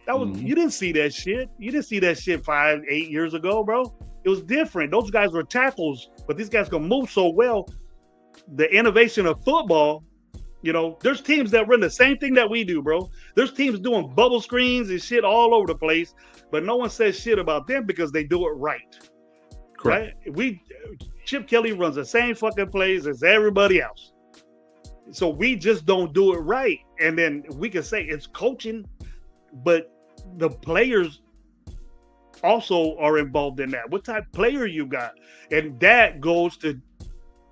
That was you didn't see that shit. You didn't see that shit 5-8 years ago, bro. It was different. Those guys were tackles, but these guys can move so well. The innovation of football, you know, there's teams that run the same thing that we do, bro. There's teams doing bubble screens and shit all over the place, but no one says shit about them because they do it right. Correct. Right? Chip Kelly runs the same fucking plays as everybody else. So we just don't do it right. And then we can say it's coaching, but the players also are involved in that. What type of player you got? And that goes to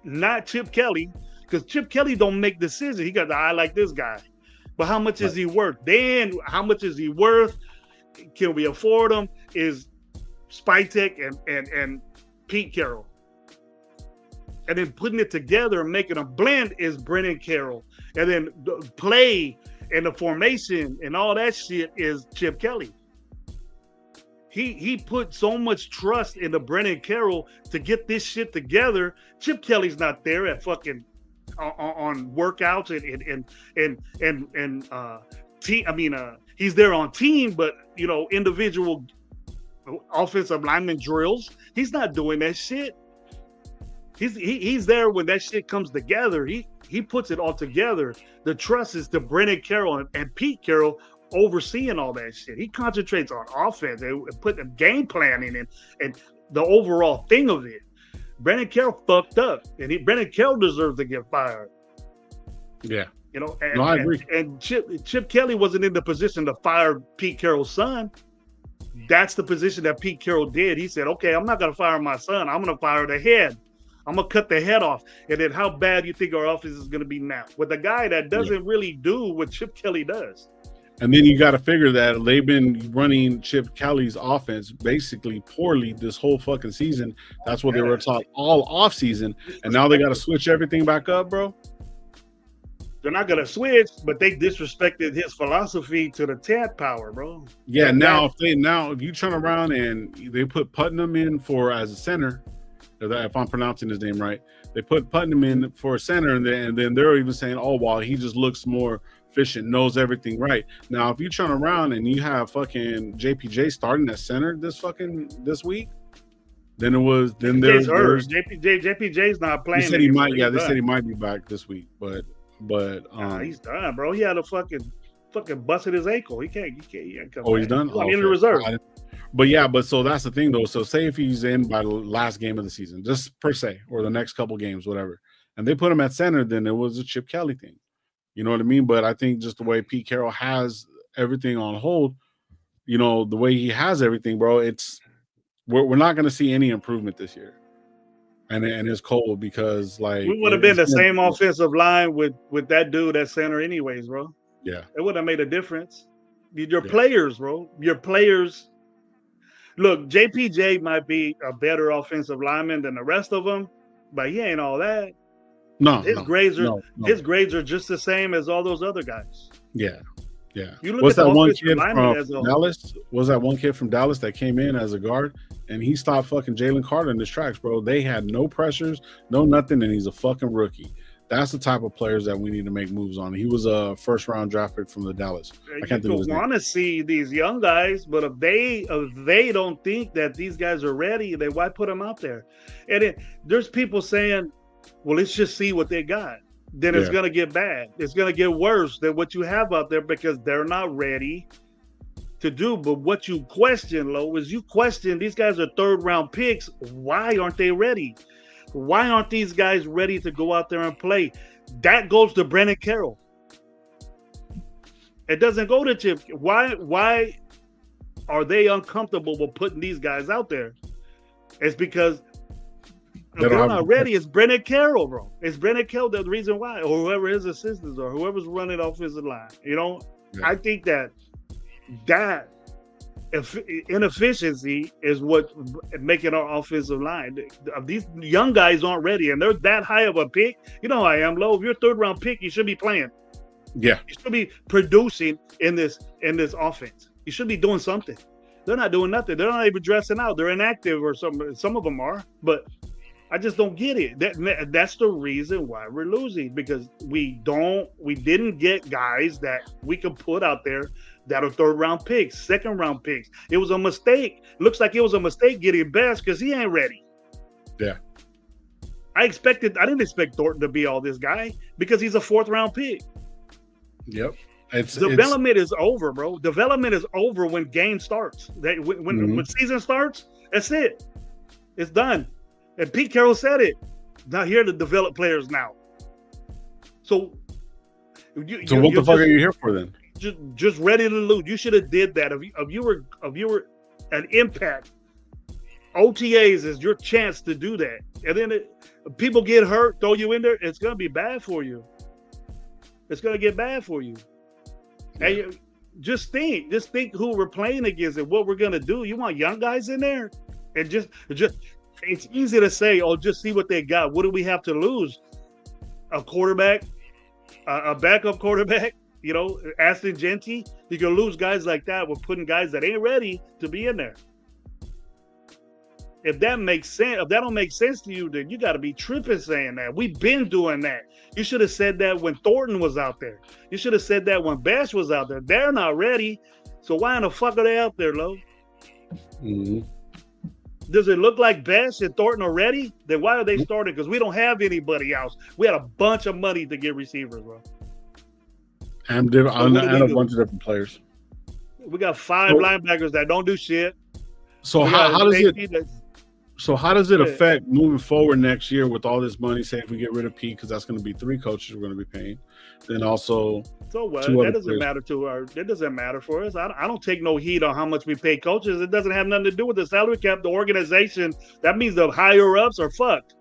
not Chip Kelly, because Chip Kelly don't make decisions. He got the eye like this guy. But how much is he worth? Then how much is he worth? Can we afford him? Is Spytek and Pete Carroll. And then putting it together and making a blend is Brennan Carroll. And then the play and the formation and all that shit is Chip Kelly. He put so much trust into Brennan Carroll to get this shit together. Chip Kelly's not there at fucking on workouts and team. I mean, he's there on team, but you know, individual offensive lineman drills. He's not doing that shit. He's there when that shit comes together. He puts it all together. The trust is to Brennan Carroll and Pete Carroll overseeing all that shit. He concentrates on offense and put the game planning and the overall thing of it. Brennan Carroll fucked up, and Brennan Carroll deserves to get fired. Yeah, you know. I agree. And Chip Kelly wasn't in the position to fire Pete Carroll's son. That's the position that Pete Carroll did. He said, "Okay, I'm not going to fire my son. I'm going to fire the head. I'm going to cut the head off." And then how bad you think our offense is going to be now with a guy that doesn't really do what Chip Kelly does? And then you got to figure that they've been running Chip Kelly's offense basically poorly this whole fucking season. That's what they were taught all off season. And now they got to switch everything back up, bro. They're not going to switch, but they disrespected his philosophy to the Tad power, bro. Yeah. Now if you turn around and they put Putnam in for as a center, if I'm pronouncing his name right, they put Putnam in for a center, and then they're even saying, "Oh, well, he just looks more efficient, knows everything right." Now, if you turn around and you have fucking JPJ starting at center this week, then there's JPJ's not playing. They said he might. Yeah, they said he might be back this week, but he's done, bro. He had a fucking busted his ankle. He can't come. Oh, he's done. In the reserve. But so that's the thing though. So say if he's in by the last game of the season, just per se, or the next couple games, whatever, and they put him at center, then it was a Chip Kelly thing. You know what I mean? But I think just the way Pete Carroll has everything on hold, you know, the way he has everything, bro, we're not going to see any improvement this year. And it's cold because like we would have been the same offensive line with that dude at center anyways, bro. Yeah. It would have made a difference. Your players, bro. Your players. Look, JPJ might be a better offensive lineman than the rest of them, but he ain't all that. His grades are just the same as all those other guys. Yeah, yeah. You look What's at that one kid from Dallas? Was that one kid from Dallas that came in as a guard and he stopped fucking Jalen Carter in his tracks, bro? They had no pressures, no nothing, and he's a fucking rookie. That's the type of players that we need to make moves on. He was a first-round draft pick from the Dallas. I can't think of his name. You want to see these young guys, but if they don't think that these guys are ready, why put them out there? And there's people saying, well, let's just see what they got. Then it's going to get bad. It's going to get worse than what you have out there because they're not ready to do. But what you question, Lo, is you question these guys are third-round picks. Why aren't they ready? Why aren't these guys ready to go out there and play? That goes to Brennan Carroll. It doesn't go to Chip. Why are they uncomfortable with putting these guys out there? It's because if they're not ready. It's Brennan Carroll, bro. It's Brennan Carroll. The reason why, or whoever his assistants are, whoever's running offensive line. You know, I think that inefficiency is what making our offensive line. These young guys aren't ready, and they're that high of a pick. You know how I am, Low. If you're a third-round pick, you should be playing. Yeah, you should be producing in this offense. You should be doing something. They're not doing nothing. They're not even dressing out. They're inactive, or some of them are. But I just don't get it. That's the reason why we're losing, because we didn't get guys that we could put out there that are third-round picks, second-round picks. It was a mistake. Looks like it was a mistake getting Best because he ain't ready. Yeah. I didn't expect Thornton to be all this guy because he's a fourth-round pick. Yep. Development is over, bro. Development is over when game starts. When season starts, that's it. It's done. And Pete Carroll said it. Not here to develop players now. So what the fuck are you here for then? Just ready to lose. You should have did that. If you were an impact, OTAs is your chance to do that. And then people get hurt, throw you in there, it's gonna be bad for you. It's gonna get bad for you. Hey, just think who we're playing against and what we're gonna do. You want young guys in there, and just it's easy to say, oh, just see what they got. What do we have to lose? A quarterback, a backup quarterback. You know, Aston Genty. You can lose guys like that. We're putting guys that ain't ready to be in there. If that makes sense, if that don't make sense to you, then you got to be tripping saying that. We've been doing that. You should have said that when Thornton was out there. You should have said that when Bash was out there. They're not ready. So why in the fuck are they out there, Lo? Mm-hmm. Does it look like Bash and Thornton are ready? Then why are they starting? Because we don't have anybody else. We had a bunch of money to get receivers, bro. And a bunch of different players. We got 5 linebackers that don't do shit. So how does it affect moving forward next year with all this money? Say if we get rid of Pete, because that's going to be 3 coaches we're going to be paying. Then also, so what? That doesn't matter to our. That doesn't matter for us. I don't take no heat on how much we pay coaches. It doesn't have nothing to do with the salary cap. The organization. That means the higher ups are fucked.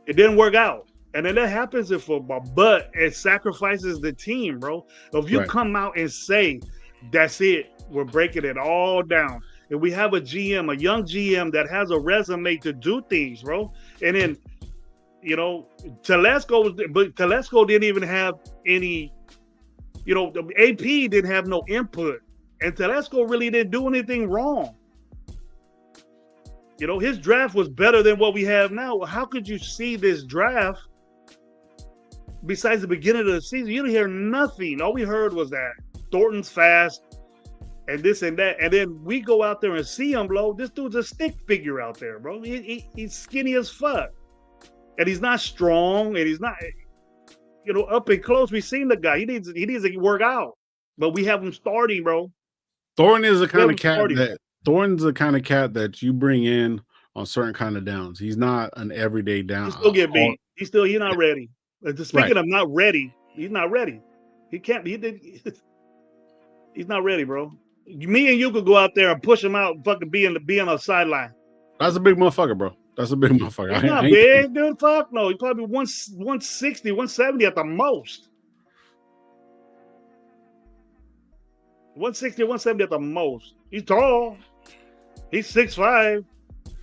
It didn't work out. And then that happens in football, but it sacrifices the team, bro. If you come out and say, that's it, we're breaking it all down. And we have a GM, a young GM that has a resume to do things, bro. And then, you know, Telesco didn't even have any, you know, the AP didn't have no input. And Telesco really didn't do anything wrong. You know, his draft was better than what we have now. How could you see this draft besides the beginning of the season? You didn't hear nothing. All we heard was that Thornton's fast and this and that. And then we go out there and see him, bro. This dude's a stick figure out there, bro. He's skinny as fuck. And he's not strong. And he's not, you know, up and close. We've seen the guy. He needs to work out. But we have him starting, bro. Thornton is the kind of cat that you bring in on certain kind of downs. He's not an everyday down. He still get beat. He's not ready. Speaking of not ready, he's not ready. He can't. He's not ready, bro. Me and you could go out there and push him out, fucking be on a sideline. That's a big motherfucker, bro. That's a big motherfucker. He's not big, dude. Fuck no. He's probably 160, 170 at the most. 160, 170 at the most. He's tall. He's 6'5",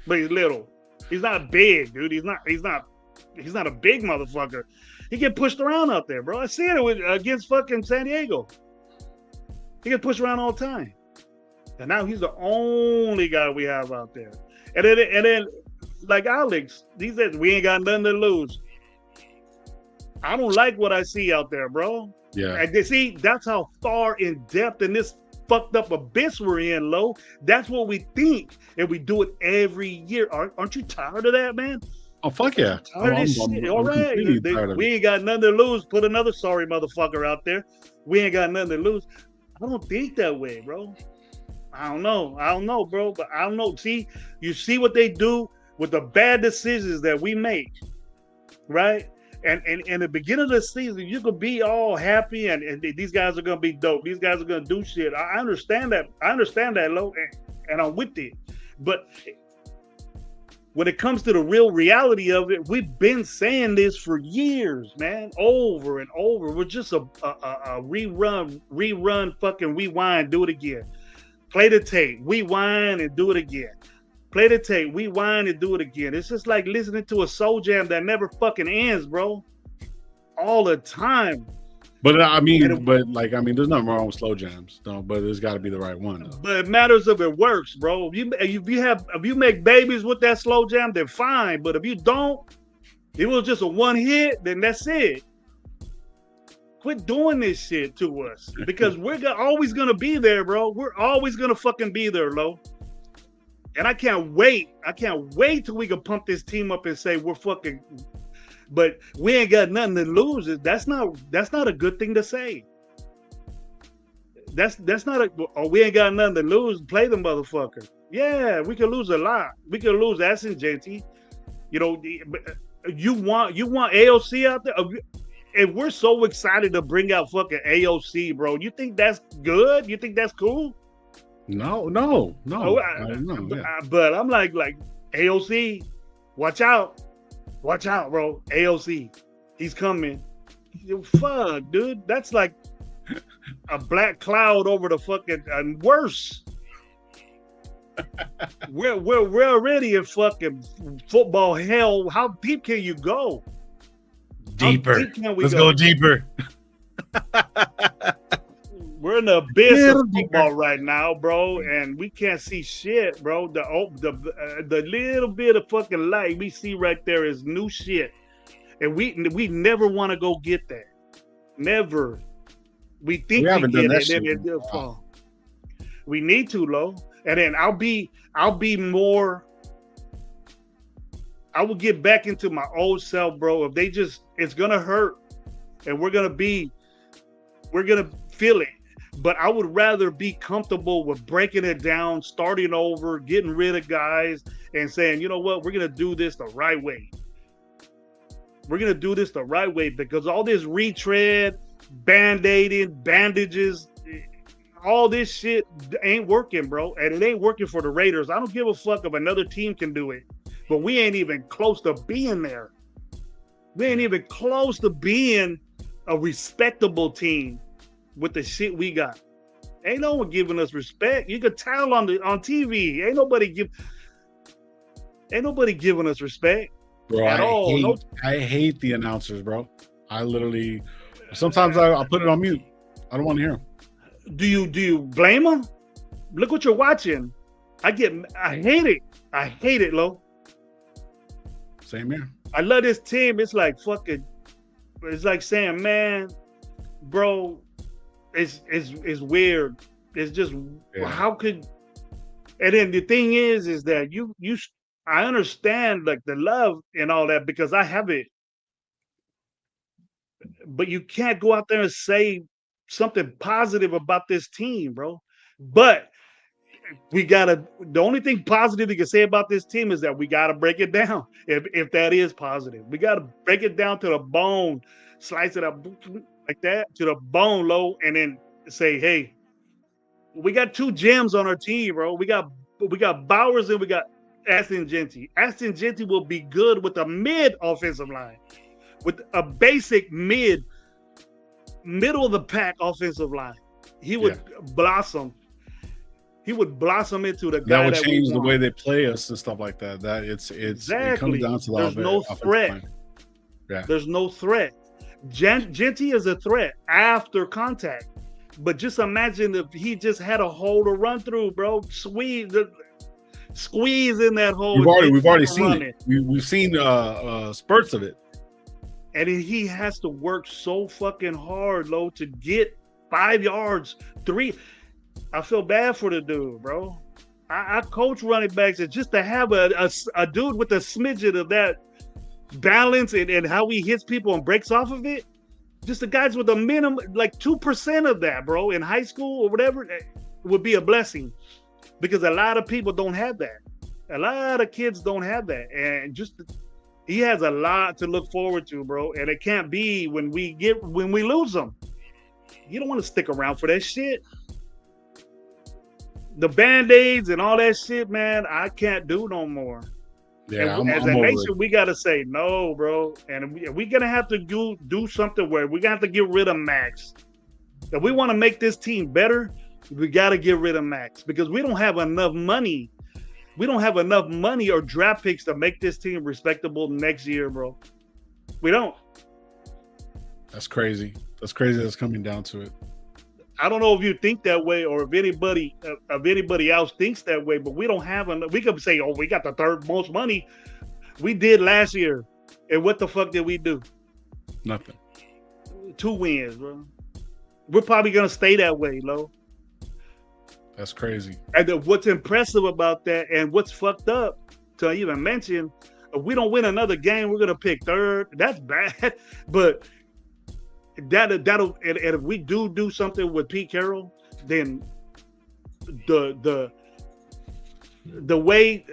but he's little. He's not big, dude. He's not a big motherfucker. He get pushed around out there, bro. I see it against fucking San Diego. He gets pushed around all the time. And now he's the only guy we have out there. And then like Alex, he says, we ain't got nothing to lose. I don't like what I see out there, bro. Yeah. And see, that's how far in depth in this fucked up abyss we're in, Lo. That's what we think. And we do it every year. Aren't you tired of that, man? Oh, fuck yeah. All right. We ain't got nothing to lose. Put another sorry motherfucker out there. We ain't got nothing to lose. I don't think that way, bro. I don't know, bro. But I don't know. See, you see what they do with the bad decisions that we make, right? And in the beginning of the season, you could be all happy and these guys are gonna be dope. These guys are gonna do shit. I understand that. Lo, and I'm with it. But when it comes to the real reality of it, we've been saying this for years, man, over and over. We're just a rerun, fucking rewind, do it again. Play the tape, rewind and do it again. Play the tape, rewind and do it again. It's just like listening to a soul jam that never fucking ends, bro. All the time. But there's nothing wrong with slow jams, though. But it's got to be the right one, though. But it matters if it works, bro. If you make babies with that slow jam, then fine. But if you don't, it was just a one hit, then that's it. Quit doing this shit to us because we're always gonna be there, bro. We're always gonna fucking be there, Lo. And I can't wait. Till we can pump this team up and say we're fucking. But we ain't got nothing to lose. That's not a good thing to say. That's not we ain't got nothing to lose. Play the motherfucker. Yeah, we could lose a lot. We could lose Aston Genty. You know, you want AOC out there. And we're so excited to bring out fucking AOC, bro. You think that's good? You think that's cool? No. But I'm like AOC, watch out, bro. AOC, he's coming. Fuck, dude. That's like a black cloud over the fucking and worse. We're already in fucking football hell. How deep can you go? Deeper. How deep can we Let's go deeper. We're in the abyss Little of football right now, bro, and we can't see shit, bro. The little bit of fucking light we see right there is new shit, and we never want to go get that. Never. We think we haven't done get that it, shit. and it fall. We need to, Lo. And then I'll be more. I will get back into my old self, bro. If they just, it's gonna hurt, and we're gonna feel it. But I would rather be comfortable with breaking it down, starting over, getting rid of guys, and saying, you know what, we're gonna do this the right way. We're gonna do this the right way, because all this retread, band-aiding, bandages, all this shit ain't working, bro. And it ain't working for the Raiders. I don't give a fuck if another team can do it, but we ain't even close to being there. We ain't even close to being a respectable team with the shit we got. Ain't no one giving us respect. You could tell on TV. Ain't nobody giving us respect. Bro, I hate the announcers, bro. I literally sometimes I put it on mute. I don't want to hear them. Do you blame them? Look what you're watching. I hate it. I hate it, Lo. Same here. I love this team. It's like saying, man, bro, it's weird. It's just how could, and then the thing is that I understand like the love and all that because I have it. But you can't go out there and say something positive about this team, bro. But the only thing positive you can say about this team is that we gotta break it down. If that is positive, we gotta break it down to the bone, slice it up like that to the bone, Lo, and then say, hey, we got two gems on our team, bro. We got Bowers and we got Ashton Jeanty. Ashton Jeanty will be good with a mid offensive line, with a basic middle of the pack offensive line. He would blossom. He would blossom into the guy that would change the way they play us and stuff like that. That it comes down to there's no threat. Yeah, there's no threat. Jeanty is a threat after contact, but just imagine if he just had a hole to run through, bro. Squeeze in that hole. We've already seen it. We've seen spurts of it. And he has to work so fucking hard, Lo, to get 5 yards, 3. I feel bad for the dude, bro. I coach running backs, and just to have a dude with a smidgen of that balance and how he hits people and breaks off of it, just the guys with a minimum, like 2% of that, bro, in high school or whatever, would be a blessing. Because a lot of people don't have that. A lot of kids don't have that. And he has a lot to look forward to, bro. And it can't be when we lose them. You don't want to stick around for that shit. The Band-Aids and all that shit, man, I can't do no more. Yeah, as a nation, we got to say no, bro. And we're going to have to do something where we got to get rid of Max. If we want to make this team better, we got to get rid of Max because we don't have enough money. We don't have enough money or draft picks to make this team respectable next year, bro. We don't. That's crazy. That's coming down to it. I don't know if you think that way or if anybody else thinks that way, but we don't have enough. We could say, oh, we got the third most money. We did last year. And what the fuck did we do? Nothing. 2 wins, bro. We're probably going to stay that way, Lo. That's crazy. And what's impressive about that and what's fucked up to even mention, if we don't win another game, we're going to pick third. That's bad. But that'll and if we do something with Pete Carroll, then the way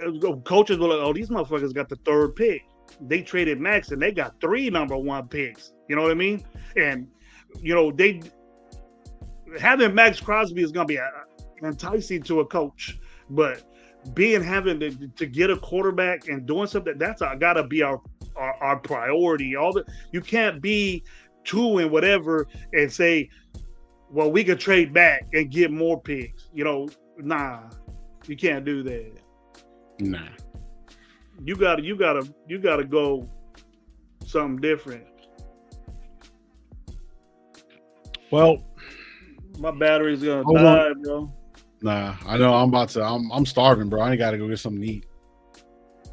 coaches will, oh, these motherfuckers got the third pick. They traded Max and they got 3 number 1 picks. You know what I mean? And having Max Crosby is gonna be enticing to a coach, but having to get a quarterback and doing something, that's gotta be our priority. You can't be 2 and whatever and say well, we could trade back and get more picks. You know, nah, you can't do that. Nah. You gotta go something different. Well, my battery's gonna hold die, on. bro. Nah, I know I'm starving, bro. I ain't gotta go get something to eat.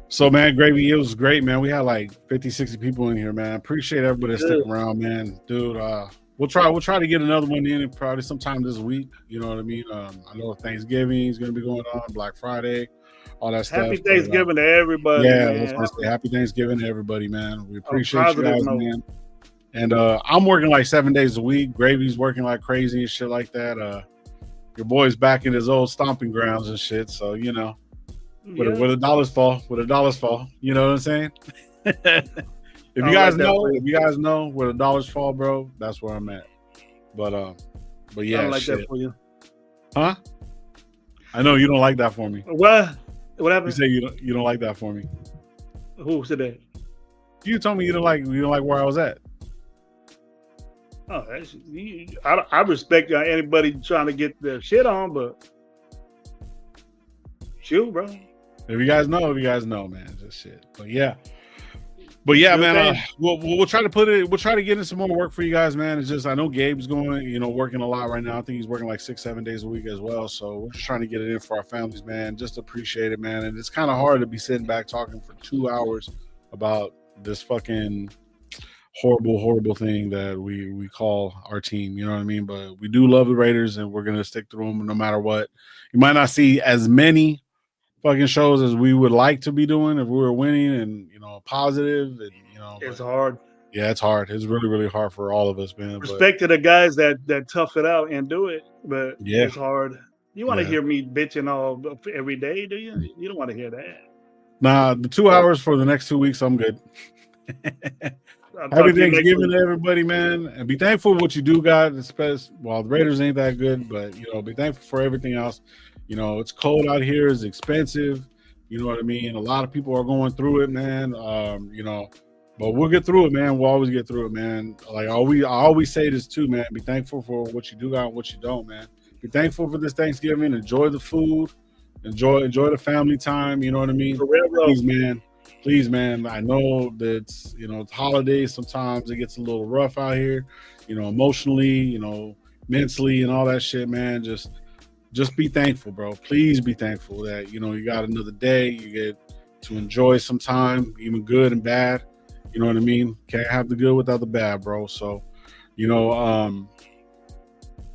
So, man, Gravy, it was great, man. We had like 50, 60 people in here, man. Appreciate everybody that stick around, man. Dude, we'll try to get another one in probably sometime this week. You know what I mean? I know Thanksgiving is gonna be going on, Black Friday, all that stuff. Happy Thanksgiving to everybody, yeah, man. I was gonna say happy Thanksgiving to everybody, man. We appreciate you guys, man. And I'm working like 7 days a week. Gravy's working like crazy and shit like that. Your boy's back in his old stomping grounds and shit. So, you know, where the dollars fall, you know what I'm saying? If you guys know where the dollars fall, bro, that's where I'm at. But yeah, I don't like shit. That for you. Huh? I know you don't like that for me. What happened? You say you don't like that for me. Who said that? You told me you don't like where I was at. Oh, I respect anybody trying to get their shit on, but shoot, bro. If you guys know, man, just shit. But yeah, man. We'll try to we'll try to get in some more work for you guys, man. It's just I know Gabe's working a lot right now. I think he's working like 6-7 days a week as well. So we're just trying to get it in for our families, man. Just appreciate it, man. And it's kind of hard to be sitting back talking for 2 hours about this fucking horrible thing that we call our team. You know what I mean? But we do love the Raiders, and we're gonna stick through them no matter what. You might not see as many fucking shows as we would like to be doing if we were winning and positive, and it's hard. Yeah, it's hard. It's really hard for all of us, man. Respect to the guys that tough it out and do it, but yeah, it's hard. You want to hear me bitching all every day, do you? You don't want to hear that. Nah, the 2 hours for the next 2 weeks, I'm good. Happy Thanksgiving to everybody, man, and be thankful for what you do got. Especially, well, the Raiders ain't that good, but be thankful for everything else. It's cold out here. It's expensive. You know what I mean? A lot of people are going through it, man. But we'll get through it, man. We'll always get through it, man. Like I always say this too, man. Be thankful for what you do got and what you don't, man. Be thankful for this Thanksgiving. Enjoy the food. Enjoy the family time. You know what I mean? Please, man. I know that it's holidays. Sometimes it gets a little rough out here. Emotionally, mentally, and all that shit, man. Just be thankful, bro. Please be thankful that you got another day. You get to enjoy some time, even good and bad. You know what I mean? Can't have the good without the bad, bro. So,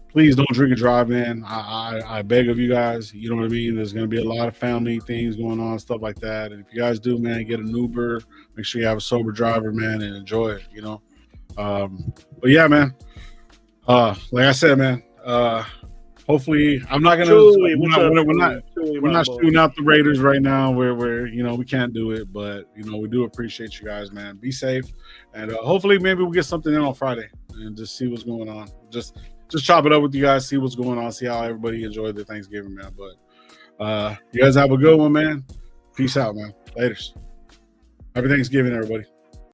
please don't drink and drive, man. I beg of you guys. You know what I mean? There's going to be a lot of family things going on, stuff like that. And if you guys do, man, get an Uber. Make sure you have a sober driver, man, and enjoy it. But yeah, man. Like I said, man. Hopefully, I'm not gonna. We're not shooting out the Raiders right now. We're we can't do it, but we do appreciate you guys, man. Be safe, and hopefully, maybe we'll get something in on Friday and just see what's going on. Just chop it up with you guys, see what's going on, see how everybody enjoyed their Thanksgiving, man. But you guys have a good one, man. Peace out, man. Laters. Happy Thanksgiving, everybody.